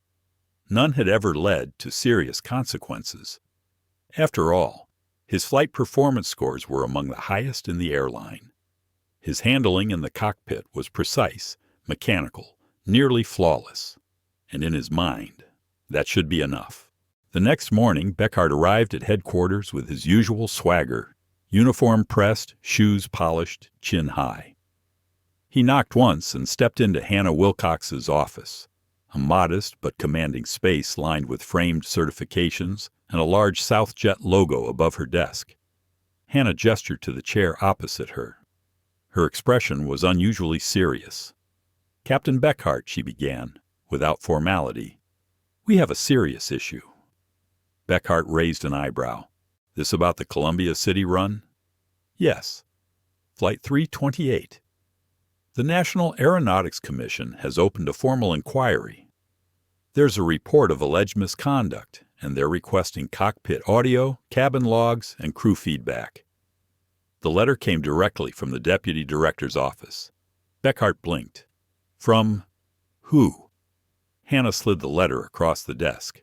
None had ever led to serious consequences. After all, his flight performance scores were among the highest in the airline. His handling in the cockpit was precise, mechanical, nearly flawless. And in his mind, that should be enough. The next morning, Beckhart arrived at headquarters with his usual swagger, uniform pressed, shoes polished, chin high. He knocked once and stepped into Hannah Wilcox's office, a modest but commanding space lined with framed certifications, and a large Southjet logo above her desk. Hannah gestured to the chair opposite her. Her expression was unusually serious. "Captain Beckhart," she began, without formality, "we have a serious issue." Beckhart raised an eyebrow. "This about the Columbia City run?" "Yes." "Flight 328. The National Aeronautics Commission has opened a formal inquiry. There's a report of alleged misconduct, and they're requesting cockpit audio, cabin logs, and crew feedback." The letter came directly from the deputy director's office. Beckhart blinked. "From who?" Hannah slid the letter across the desk.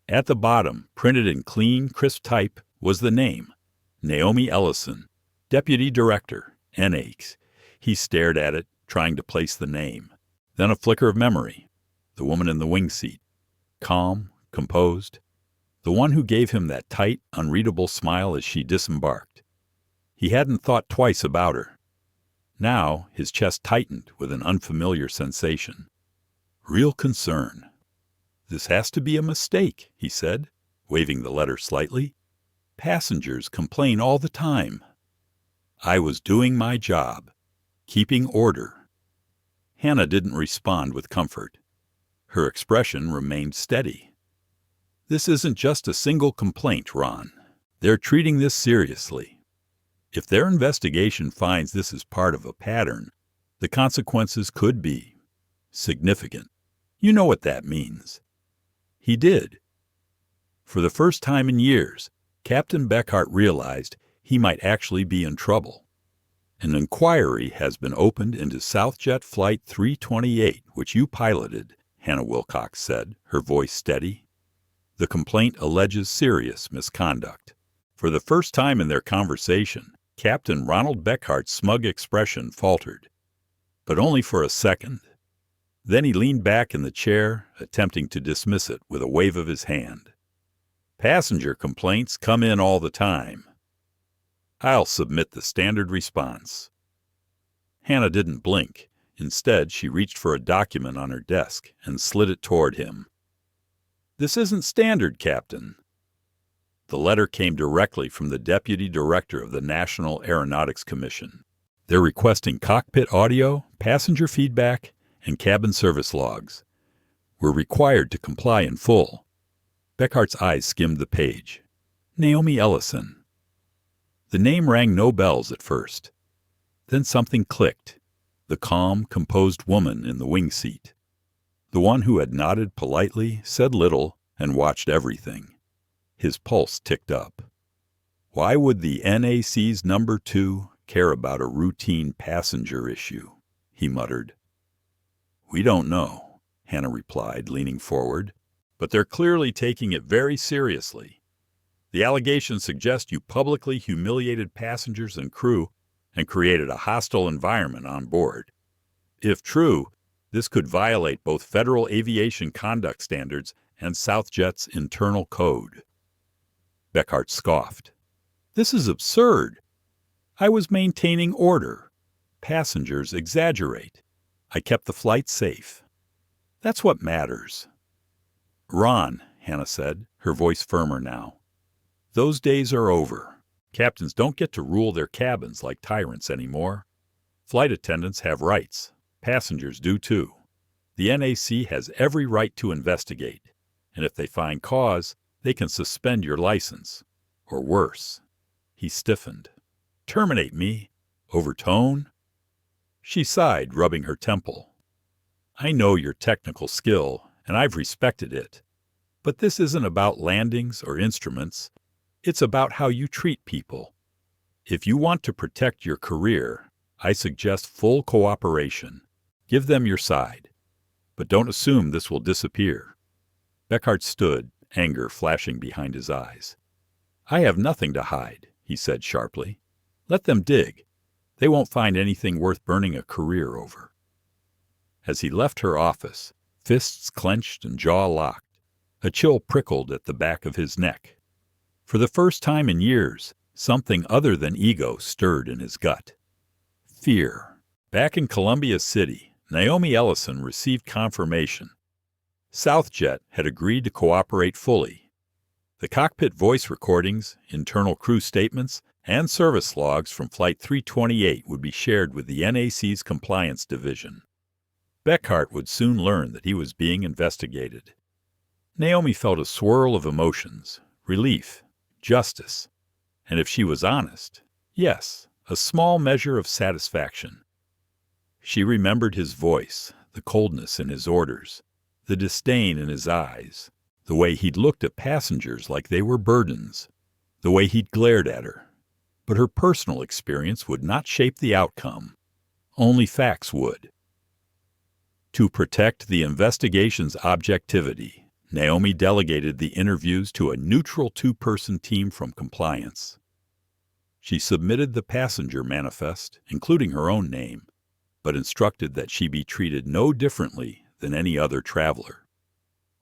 At the bottom, printed in clean, crisp type, was the name, Naomi Ellison, Deputy Director, NAICS. He stared at it, trying to place the name. Then a flicker of memory. The woman in the wing seat. Calm, composed. The one who gave him that tight, unreadable smile as she disembarked. He hadn't thought twice about her. Now his chest tightened with an unfamiliar sensation. Real concern. "This has to be a mistake," he said, waving the letter slightly. "Passengers complain all the time." "I was doing my job. Keeping order." Hannah didn't respond with comfort. Her expression remained steady. "This isn't just a single complaint, Ron. They're treating this seriously. If their investigation finds this is part of a pattern, the consequences could be significant. You know what that means." He did. For the first time in years, Captain Beckhart realized he might actually be in trouble. "An inquiry has been opened into Southjet Flight 328, which you piloted," Hannah Wilcox said, her voice steady. "The complaint alleges serious misconduct." For the first time in their conversation, Captain Ronald Beckhart's smug expression faltered, but only for a second. Then he leaned back in the chair, attempting to dismiss it with a wave of his hand. "Passenger complaints come in all the time. I'll submit the standard response." Hannah didn't blink. Instead, she reached for a document on her desk and slid it toward him. "This isn't standard, Captain." The letter came directly from the Deputy Director of the National Aeronautics Commission. They're requesting cockpit audio, passenger feedback, and cabin service logs. We're required to comply in full. Beckhart's eyes skimmed the page. Naomi Ellison. The name rang no bells at first. Then something clicked. The calm, composed woman in the wing seat. The one who had nodded politely, said little, and watched everything. His pulse ticked up. Why would the NAC's number 2 care about a routine passenger issue? He muttered. "We don't know," Hannah replied, leaning forward, "but they're clearly taking it very seriously. The allegations suggest you publicly humiliated passengers and crew and created a hostile environment on board. If true, this could violate both federal aviation conduct standards and Southjet's internal code." Beckhart scoffed. "This is absurd. I was maintaining order. Passengers exaggerate. I kept the flight safe. That's what matters." "Ron," Hannah said, her voice firmer now, "those days are over. Captains don't get to rule their cabins like tyrants anymore. Flight attendants have rights. Passengers do too. The NAC has every right to investigate, and if they find cause, they can suspend your license. Or worse." He stiffened. "Terminate me? Over tone?" She sighed, rubbing her temple. "I know your technical skill, and I've respected it. But this isn't about landings or instruments. It's about how you treat people. If you want to protect your career, I suggest full cooperation. Give them your side. But don't assume this will disappear." Beckhart stood, anger flashing behind his eyes. "I have nothing to hide," he said sharply. "Let them dig. They won't find anything worth burning a career over." As he left her office, fists clenched and jaw locked, a chill prickled at the back of his neck. For the first time in years, something other than ego stirred in his gut. Fear. Back in Columbia City, Naomi Ellison received confirmation. Southjet had agreed to cooperate fully. The cockpit voice recordings, internal crew statements, and service logs from Flight 328 would be shared with the NAC's Compliance Division. Beckhart would soon learn that he was being investigated. Naomi felt a swirl of emotions, relief, justice, and if she was honest, yes, a small measure of satisfaction. She remembered his voice, the coldness in his orders, the disdain in his eyes, the way he'd looked at passengers like they were burdens, the way he'd glared at her. But her personal experience would not shape the outcome. Only facts would. To protect the investigation's objectivity, Naomi delegated the interviews to a neutral two-person team from compliance. She submitted the passenger manifest, including her own name, but instructed that she be treated no differently than any other traveler.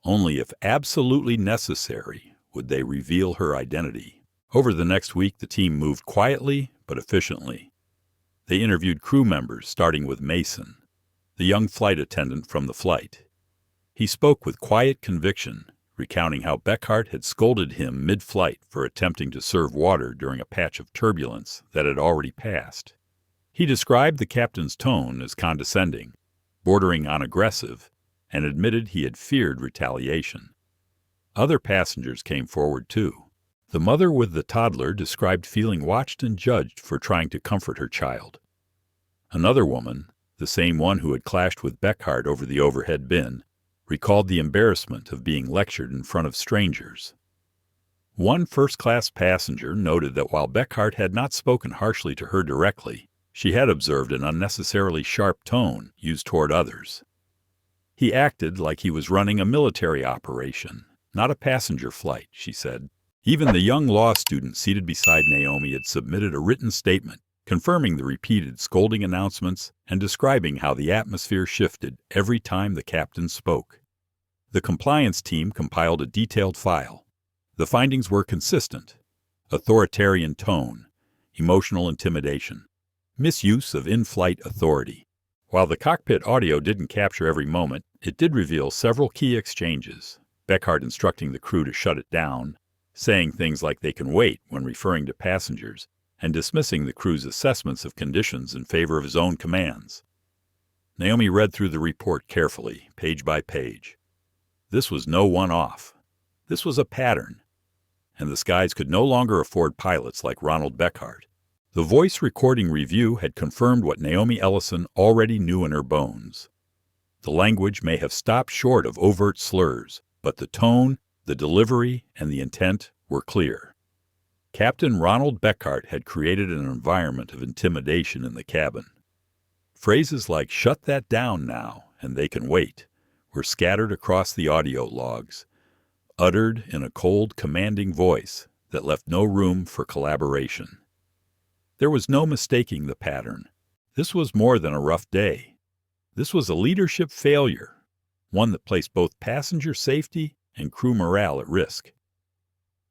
Only if absolutely necessary would they reveal her identity. Over the next week, the team moved quietly but efficiently. They interviewed crew members, starting with Mason, the young flight attendant from the flight. He spoke with quiet conviction, recounting how Beckhart had scolded him mid-flight for attempting to serve water during a patch of turbulence that had already passed. He described the captain's tone as condescending, bordering on aggressive, and admitted he had feared retaliation. Other passengers came forward too. The mother with the toddler described feeling watched and judged for trying to comfort her child. Another woman, the same one who had clashed with Beckhart over the overhead bin, recalled the embarrassment of being lectured in front of strangers. One first-class passenger noted that while Beckhart had not spoken harshly to her directly, she had observed an unnecessarily sharp tone used toward others. He acted like he was running a military operation, not a passenger flight, she said. Even the young law student seated beside Naomi had submitted a written statement, confirming the repeated scolding announcements and describing how the atmosphere shifted every time the captain spoke. The compliance team compiled a detailed file. The findings were consistent: authoritarian tone, emotional intimidation, misuse of in-flight authority. While the cockpit audio didn't capture every moment, it did reveal several key exchanges, Beckhart instructing the crew to shut it down, saying things like they can wait when referring to passengers, and dismissing the crew's assessments of conditions in favor of his own commands. Naomi read through the report carefully, page by page. This was no one-off. This was a pattern, and the skies could no longer afford pilots like Ronald Beckhart. The voice recording review had confirmed what Naomi Ellison already knew in her bones. The language may have stopped short of overt slurs, but the tone, the delivery, and the intent were clear. Captain Ronald Beckhart had created an environment of intimidation in the cabin. Phrases like "shut that down now, and they can wait" were scattered across the audio logs, uttered in a cold, commanding voice that left no room for collaboration. There was no mistaking the pattern. This was more than a rough day. This was a leadership failure, one that placed both passenger safety and crew morale at risk.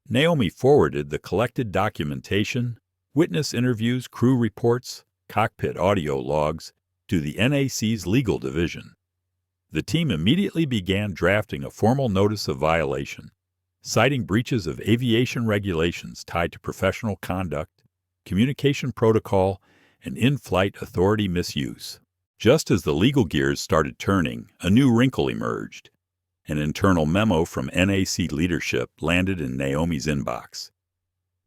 Naomi forwarded the collected documentation, witness interviews, crew reports, cockpit audio logs to the NAC's legal division. The team immediately began drafting a formal notice of violation, citing breaches of aviation regulations tied to professional conduct, communication protocol, and in-flight authority misuse. Just as the legal gears started turning, a new wrinkle emerged. An internal memo from NAC leadership landed in Naomi's inbox.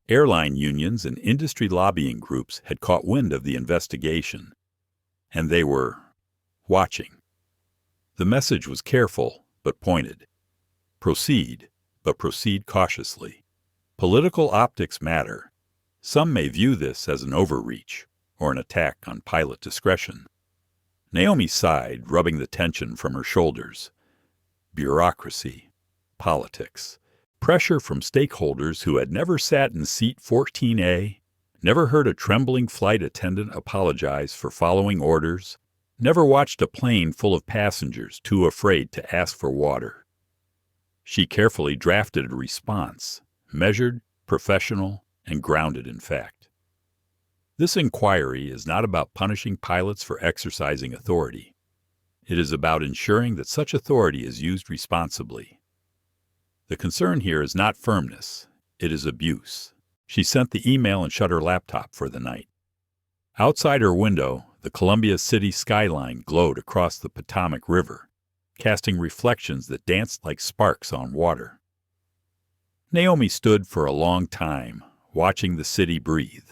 Airline unions and industry lobbying groups had caught wind of the investigation, and they were watching. The message was careful but pointed. Proceed, but proceed cautiously. Political optics matter. Some may view this as an overreach or an attack on pilot discretion. Naomi sighed, rubbing the tension from her shoulders. Bureaucracy, politics, pressure from stakeholders who had never sat in seat 14A, never heard a trembling flight attendant apologize for following orders, never watched a plane full of passengers too afraid to ask for water. She carefully drafted a response, measured, professional, and grounded in fact. This inquiry is not about punishing pilots for exercising authority. It is about ensuring that such authority is used responsibly. The concern here is not firmness, it is abuse. She sent the email and shut her laptop for the night. Outside her window, the Columbia City skyline glowed across the Potomac River, casting reflections that danced like sparks on water. Naomi stood for a long time, watching the city breathe.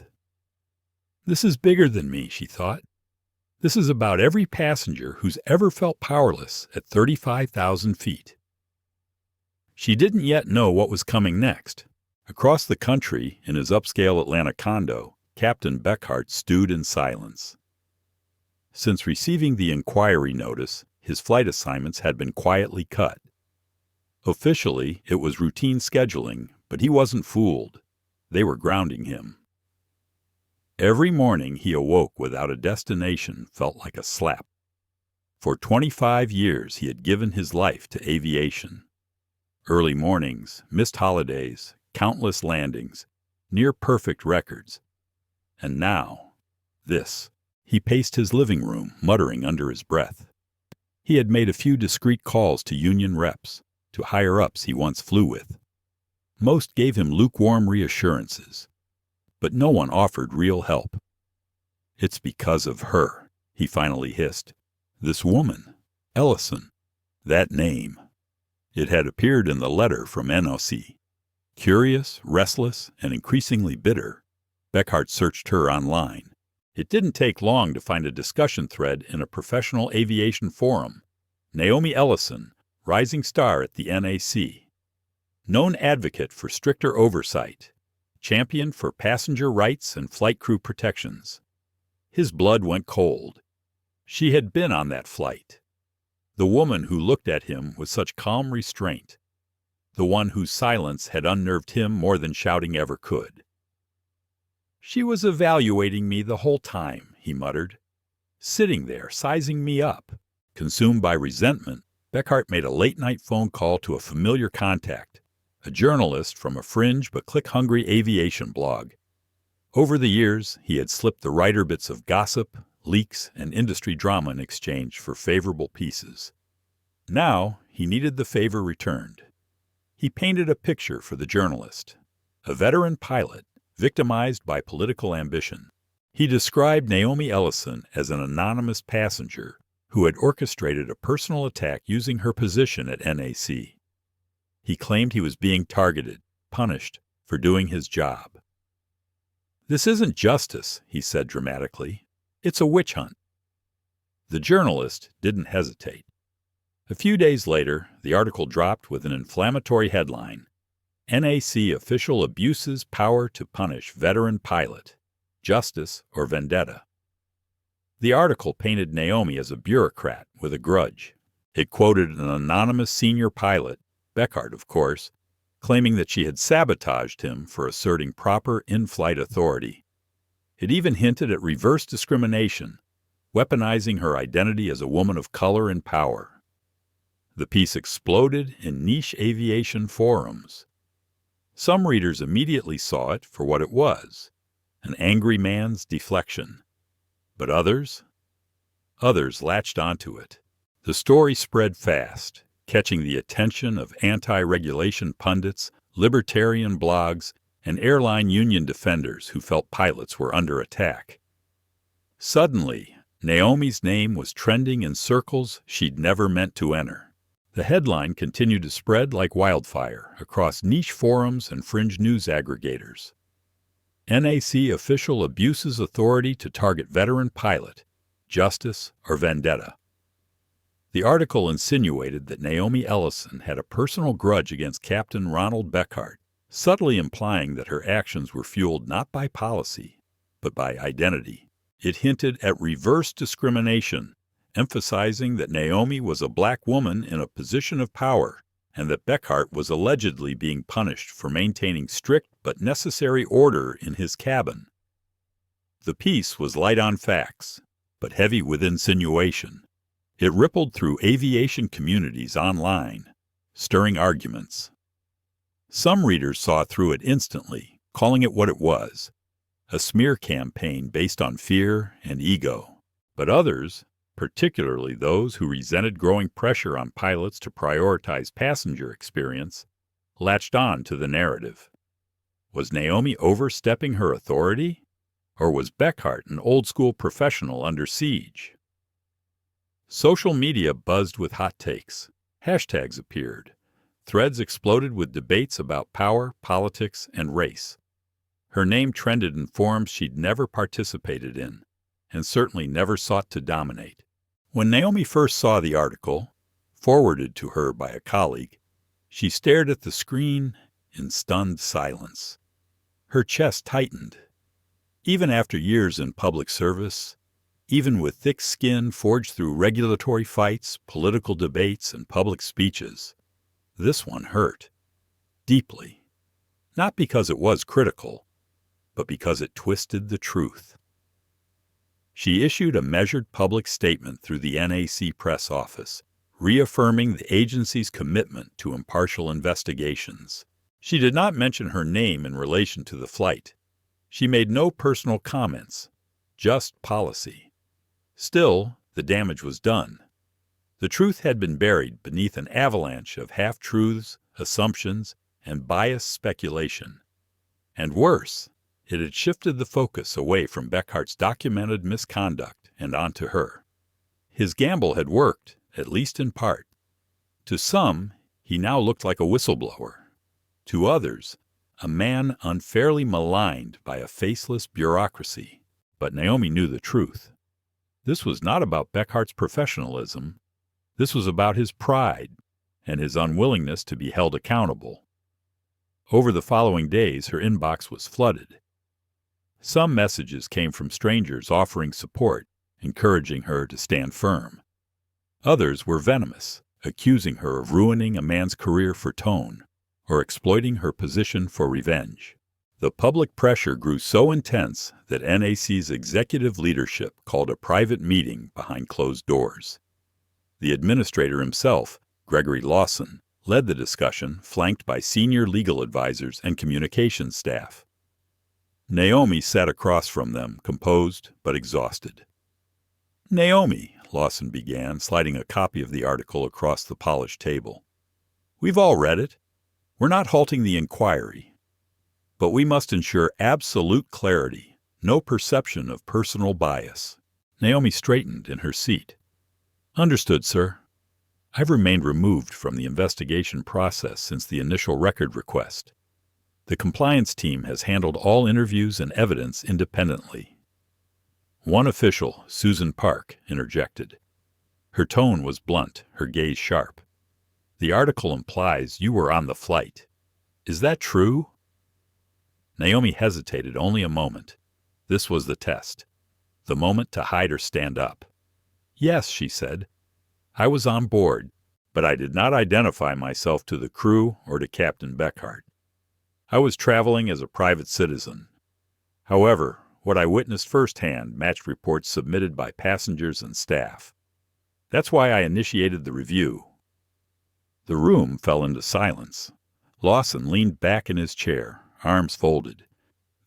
This is bigger than me, she thought. This is about every passenger who's ever felt powerless at 35,000 feet. She didn't yet know what was coming next. Across the country, in his upscale Atlanta condo, Captain Beckhart stewed in silence. Since receiving the inquiry notice, his flight assignments had been quietly cut. Officially, it was routine scheduling, but he wasn't fooled. They were grounding him. Every morning he awoke without a destination felt like a slap. For 25 years he had given his life to aviation. Early mornings, missed holidays, countless landings, near-perfect records. And now, this. He paced his living room, muttering under his breath. He had made a few discreet calls to union reps, to higher-ups he once flew with. Most gave him lukewarm reassurances, but no one offered real help. It's because of her, he finally hissed. This woman, Ellison, that name. It had appeared in the letter from NOC. Curious, restless, and increasingly bitter, Beckhart searched her online. It didn't take long to find a discussion thread in a professional aviation forum. Naomi Ellison, rising star at the NAC. Known advocate for stricter oversight. Champion for passenger rights and flight crew protections. His blood went cold. She had been on that flight. The woman who looked at him with such calm restraint. The one whose silence had unnerved him more than shouting ever could. She was evaluating me the whole time, he muttered. Sitting there, sizing me up. Consumed by resentment, Beckhart made a late-night phone call to a familiar contact, a journalist from a fringe but click-hungry aviation blog. Over the years, he had slipped the writer bits of gossip, leaks, and industry drama in exchange for favorable pieces. Now, he needed the favor returned. He painted a picture for the journalist. A veteran pilot, victimized by political ambition. He described Naomi Ellison as an anonymous passenger who had orchestrated a personal attack using her position at NAC. He claimed he was being targeted, punished, for doing his job. This isn't justice, he said dramatically. It's a witch hunt. The journalist didn't hesitate. A few days later, the article dropped with an inflammatory headline. NAC official abuses power to punish veteran pilot. Justice or vendetta. The article painted Naomi as a bureaucrat with a grudge. It quoted an anonymous senior pilot, Beckhart of course, claiming that she had sabotaged him for asserting proper in-flight authority. It even hinted at reverse discrimination, weaponizing her identity as a woman of color and power. The piece exploded in niche aviation forums. Some readers immediately saw it for what it was, an angry man's deflection. But others latched onto it. The story spread fast, catching the attention of anti-regulation pundits, libertarian blogs, and airline union defenders who felt pilots were under attack. Suddenly, Naomi's name was trending in circles she'd never meant to enter. The headline continued to spread like wildfire across niche forums and fringe news aggregators. NAC official abuses authority to target veteran pilot. Justice or vendetta. The article insinuated that Naomi Ellison had a personal grudge against Captain Ronald Beckhart, subtly implying that her actions were fueled not by policy, but by identity. It hinted at reverse discrimination, emphasizing that Naomi was a black woman in a position of power, and that Beckhart was allegedly being punished for maintaining strict but necessary order in his cabin. The piece was light on facts, but heavy with insinuation. It rippled through aviation communities online, stirring arguments. Some readers saw through it instantly, calling it what it was, a smear campaign based on fear and ego. But others, particularly those who resented growing pressure on pilots to prioritize passenger experience, latched on to the narrative. Was Naomi overstepping her authority? Or was Beckhart an old-school professional under siege? Social media buzzed with hot takes. Hashtags appeared. Threads exploded with debates about power, politics, and race. Her name trended in forums she'd never participated in, and certainly never sought to dominate. When Naomi first saw the article, forwarded to her by a colleague, she stared at the screen in stunned silence. Her chest tightened. Even after years in public service, even with thick skin forged through regulatory fights, political debates, and public speeches, this one hurt. Deeply. Not because it was critical, but because it twisted the truth. She issued a measured public statement through the NAC press office, reaffirming the agency's commitment to impartial investigations. She did not mention her name in relation to the flight. She made no personal comments, just policy. Still, the damage was done. The truth had been buried beneath an avalanche of half-truths, assumptions, and biased speculation. And worse, it had shifted the focus away from Beckhart's documented misconduct and onto her. His gamble had worked, at least in part. To some, he now looked like a whistleblower. To others, a man unfairly maligned by a faceless bureaucracy. But Naomi knew the truth. This was not about Beckhart's professionalism. This was about his pride and his unwillingness to be held accountable. Over the following days, her inbox was flooded. Some messages came from strangers offering support, encouraging her to stand firm. Others were venomous, accusing her of ruining a man's career for tone, or exploiting her position for revenge. The public pressure grew so intense that NAC's executive leadership called a private meeting behind closed doors. The administrator himself, Gregory Lawson, led the discussion, flanked by senior legal advisors and communications staff. Naomi sat across from them, composed but exhausted. "Naomi," Lawson began, sliding a copy of the article across the polished table. "We've all read it. We're not halting the inquiry. But we must ensure absolute clarity, no perception of personal bias." Naomi straightened in her seat. "Understood, sir. I've remained removed from the investigation process since the initial record request. The compliance team has handled all interviews and evidence independently." One official, Susan Park, interjected. Her tone was blunt, her gaze sharp. "The article implies you were on the flight. Is that true?" Naomi hesitated only a moment. This was the test, the moment to hide or stand up. "Yes," she said. "I was on board, but I did not identify myself to the crew or to Captain Beckhart. I was traveling as a private citizen. However, what I witnessed firsthand matched reports submitted by passengers and staff. That's why I initiated the review." The room fell into silence. Lawson leaned back in his chair, arms folded.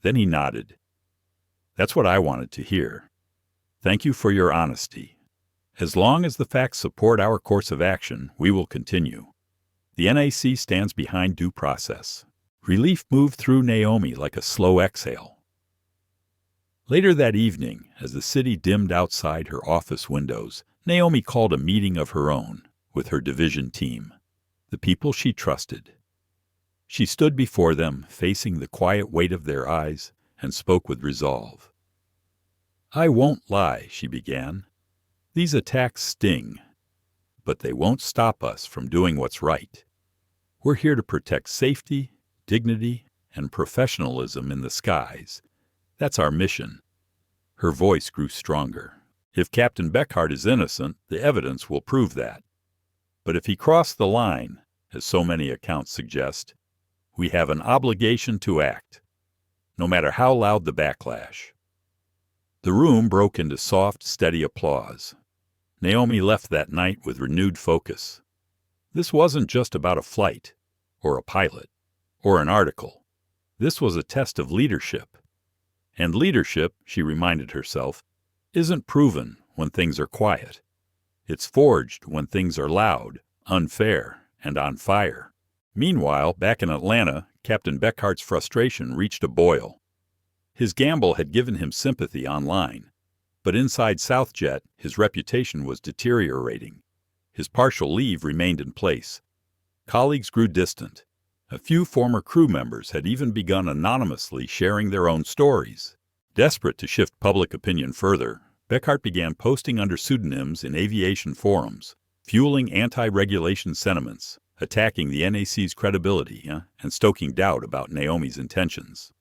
Then he nodded. "That's what I wanted to hear. Thank you for your honesty. As long as the facts support our course of action, we will continue. The NAC stands behind due process." Relief moved through Naomi like a slow exhale. Later that evening, as the city dimmed outside her office windows, Naomi called a meeting of her own with her division team, the people she trusted. She stood before them, facing the quiet weight of their eyes, and spoke with resolve. "I won't lie," she began. "These attacks sting, but they won't stop us from doing what's right. We're here to protect safety, dignity, and professionalism in the skies. That's our mission." Her voice grew stronger. "If Captain Beckhart is innocent, the evidence will prove that. But if he crossed the line, as so many accounts suggest, we have an obligation to act, no matter how loud the backlash." The room broke into soft, steady applause. Naomi left that night with renewed focus. This wasn't just about a flight, or a pilot, or an article. This was a test of leadership. And leadership, she reminded herself, isn't proven when things are quiet. It's forged when things are loud, unfair, and on fire. Meanwhile, back in Atlanta, Captain Beckhart's frustration reached a boil. His gamble had given him sympathy online, but inside SouthJet, his reputation was deteriorating. His partial leave remained in place. Colleagues grew distant. A few former crew members had even begun anonymously sharing their own stories. Desperate to shift public opinion further, Beckhart began posting under pseudonyms in aviation forums, fueling anti-regulation sentiments, attacking the NAC's credibility, and stoking doubt about Naomi's intentions.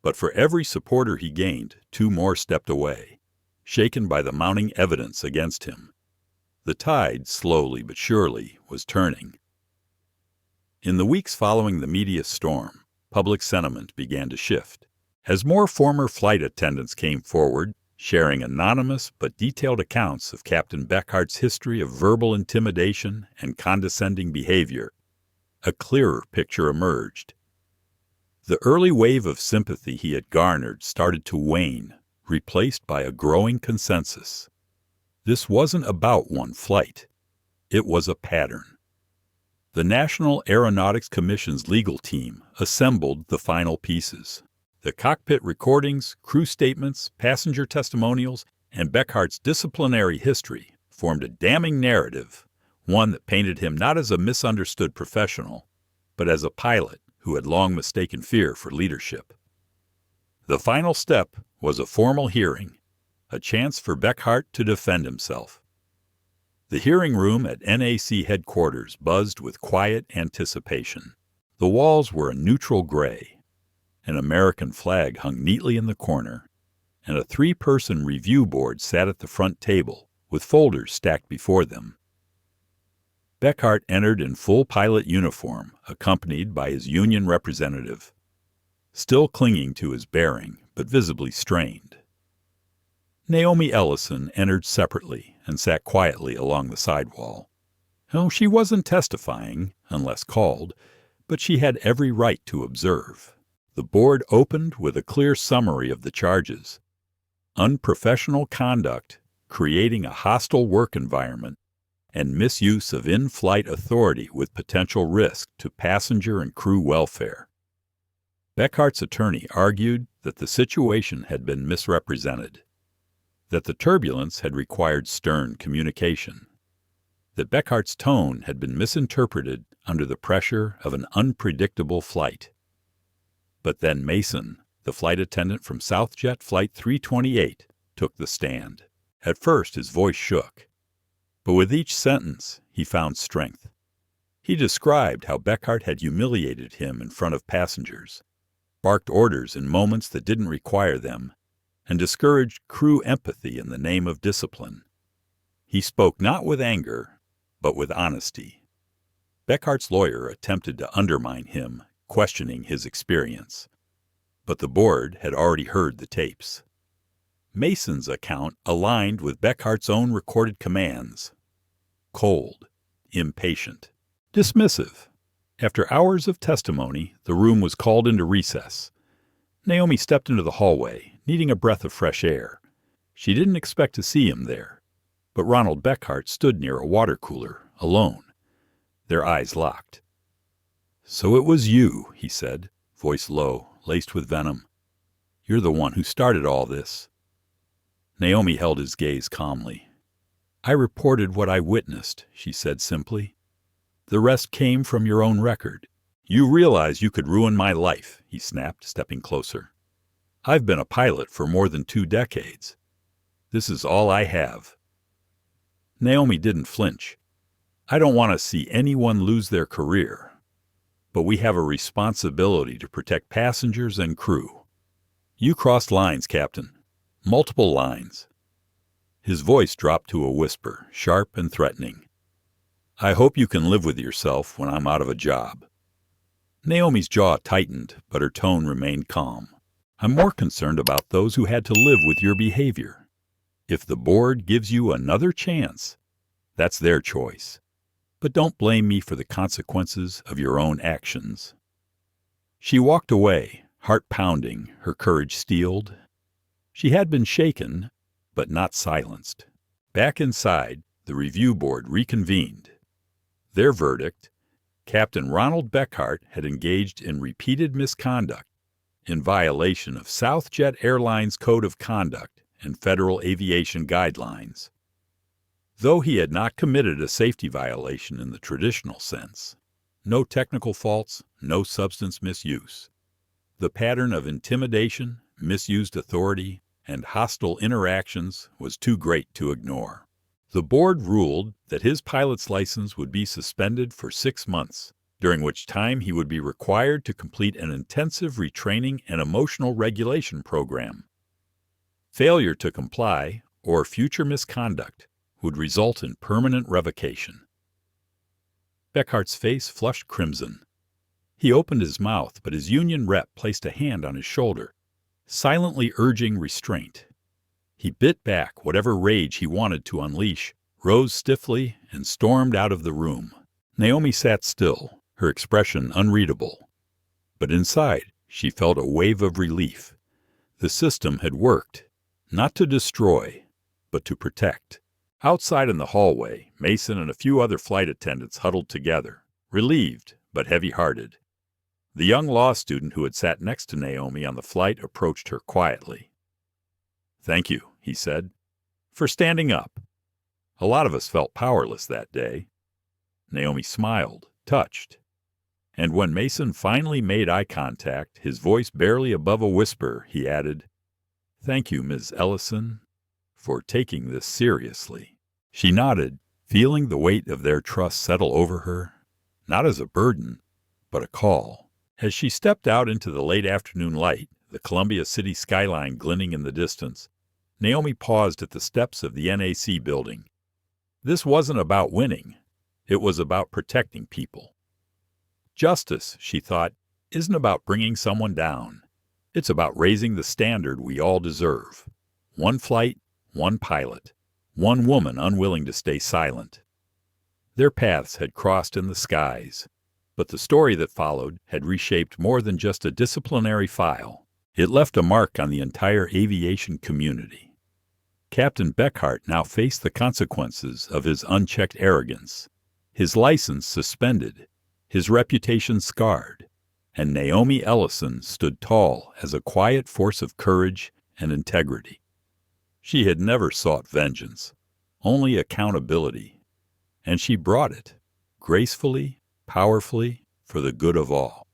But for every supporter he gained, two more stepped away, shaken by the mounting evidence against him. The tide, slowly but surely, was turning. In the weeks following the media storm, public sentiment began to shift. As more former flight attendants came forward, sharing anonymous but detailed accounts of Captain Beckhart's history of verbal intimidation and condescending behavior, a clearer picture emerged. The early wave of sympathy he had garnered started to wane, replaced by a growing consensus. This wasn't about one flight. It was a pattern. The National Aeronautics Commission's legal team assembled the final pieces. The cockpit recordings, crew statements, passenger testimonials, and Beckhart's disciplinary history formed a damning narrative, one that painted him not as a misunderstood professional, but as a pilot who had long mistaken fear for leadership. The final step was a formal hearing, a chance for Beckhart to defend himself. The hearing room at NAC headquarters buzzed with quiet anticipation. The walls were a neutral gray. An American flag hung neatly in the corner, and a three-person review board sat at the front table, with folders stacked before them. Beckhart entered in full pilot uniform, accompanied by his union representative, still clinging to his bearing, but visibly strained. Naomi Ellison entered separately and sat quietly along the sidewall. Oh, she wasn't testifying, unless called, but she had every right to observe. The board opened with a clear summary of the charges: unprofessional conduct, creating a hostile work environment, and misuse of in-flight authority with potential risk to passenger and crew welfare. Beckhart's attorney argued that the situation had been misrepresented, that the turbulence had required stern communication, that Beckhart's tone had been misinterpreted under the pressure of an unpredictable flight. But then Mason, the flight attendant from SouthJet Flight 328, took the stand. At first his voice shook, but with each sentence he found strength. He described how Beckhart had humiliated him in front of passengers, barked orders in moments that didn't require them, and discouraged crew empathy in the name of discipline. He spoke not with anger, but with honesty. Beckhart's lawyer attempted to undermine him, questioning his experience, but the board had already heard the tapes. Mason's account aligned with Beckhart's own recorded commands: cold, impatient, dismissive. After hours of testimony, the room was called into recess. Naomi stepped into the hallway, needing a breath of fresh air. She didn't expect to see him there, but Ronald Beckhart stood near a water cooler, alone. Their eyes locked. "So it was you," he said, voice low, laced with venom. "You're the one who started all this." Naomi held his gaze calmly. "I reported what I witnessed," she said simply. "The rest came from your own record." "You realize you could ruin my life," he snapped, stepping closer. "I've been a pilot for more than 2 decades. This is all I have." Naomi didn't flinch. "I don't want to see anyone lose their career, but we have a responsibility to protect passengers and crew. You crossed lines, Captain. Multiple lines." His voice dropped to a whisper, sharp and threatening. "I hope you can live with yourself when I'm out of a job." Naomi's jaw tightened, but her tone remained calm. "I'm more concerned about those who had to live with your behavior. If the board gives you another chance, that's their choice. But don't blame me for the consequences of your own actions." She walked away, heart pounding, her courage steeled. She had been shaken, but not silenced. Back inside, the review board reconvened. Their verdict: Captain Ronald Beckhart had engaged in repeated misconduct in violation of Southjet Airlines Code of Conduct and federal aviation guidelines. Though he had not committed a safety violation in the traditional sense, no technical faults, no substance misuse, the pattern of intimidation, misused authority, and hostile interactions was too great to ignore. The board ruled that his pilot's license would be suspended for 6 months, during which time he would be required to complete an intensive retraining and emotional regulation program. Failure to comply, or future misconduct, would result in permanent revocation. Beckhart's face flushed crimson. He opened his mouth, but his union rep placed a hand on his shoulder, silently urging restraint. He bit back whatever rage he wanted to unleash, rose stiffly, and stormed out of the room. Naomi sat still, her expression unreadable. But inside, she felt a wave of relief. The system had worked, not to destroy, but to protect. Outside in the hallway, Mason and a few other flight attendants huddled together, relieved but heavy-hearted. The young law student who had sat next to Naomi on the flight approached her quietly. "Thank you," he said, "for standing up. A lot of us felt powerless that day." Naomi smiled, touched. And when Mason finally made eye contact, his voice barely above a whisper, he added, "Thank you, Ms. Ellison, for taking this seriously." She nodded, feeling the weight of their trust settle over her, not as a burden, but a call. As she stepped out into the late afternoon light, the Columbia City skyline glinting in the distance, Naomi paused at the steps of the NAC building. This wasn't about winning. It was about protecting people. Justice, she thought, isn't about bringing someone down. It's about raising the standard we all deserve. One flight, one pilot, one woman unwilling to stay silent. Their paths had crossed in the skies, but the story that followed had reshaped more than just a disciplinary file. It left a mark on the entire aviation community. Captain Beckhart now faced the consequences of his unchecked arrogance, his license suspended, his reputation scarred, and Naomi Ellison stood tall as a quiet force of courage and integrity. She had never sought vengeance, only accountability, and she brought it, gracefully, powerfully, for the good of all.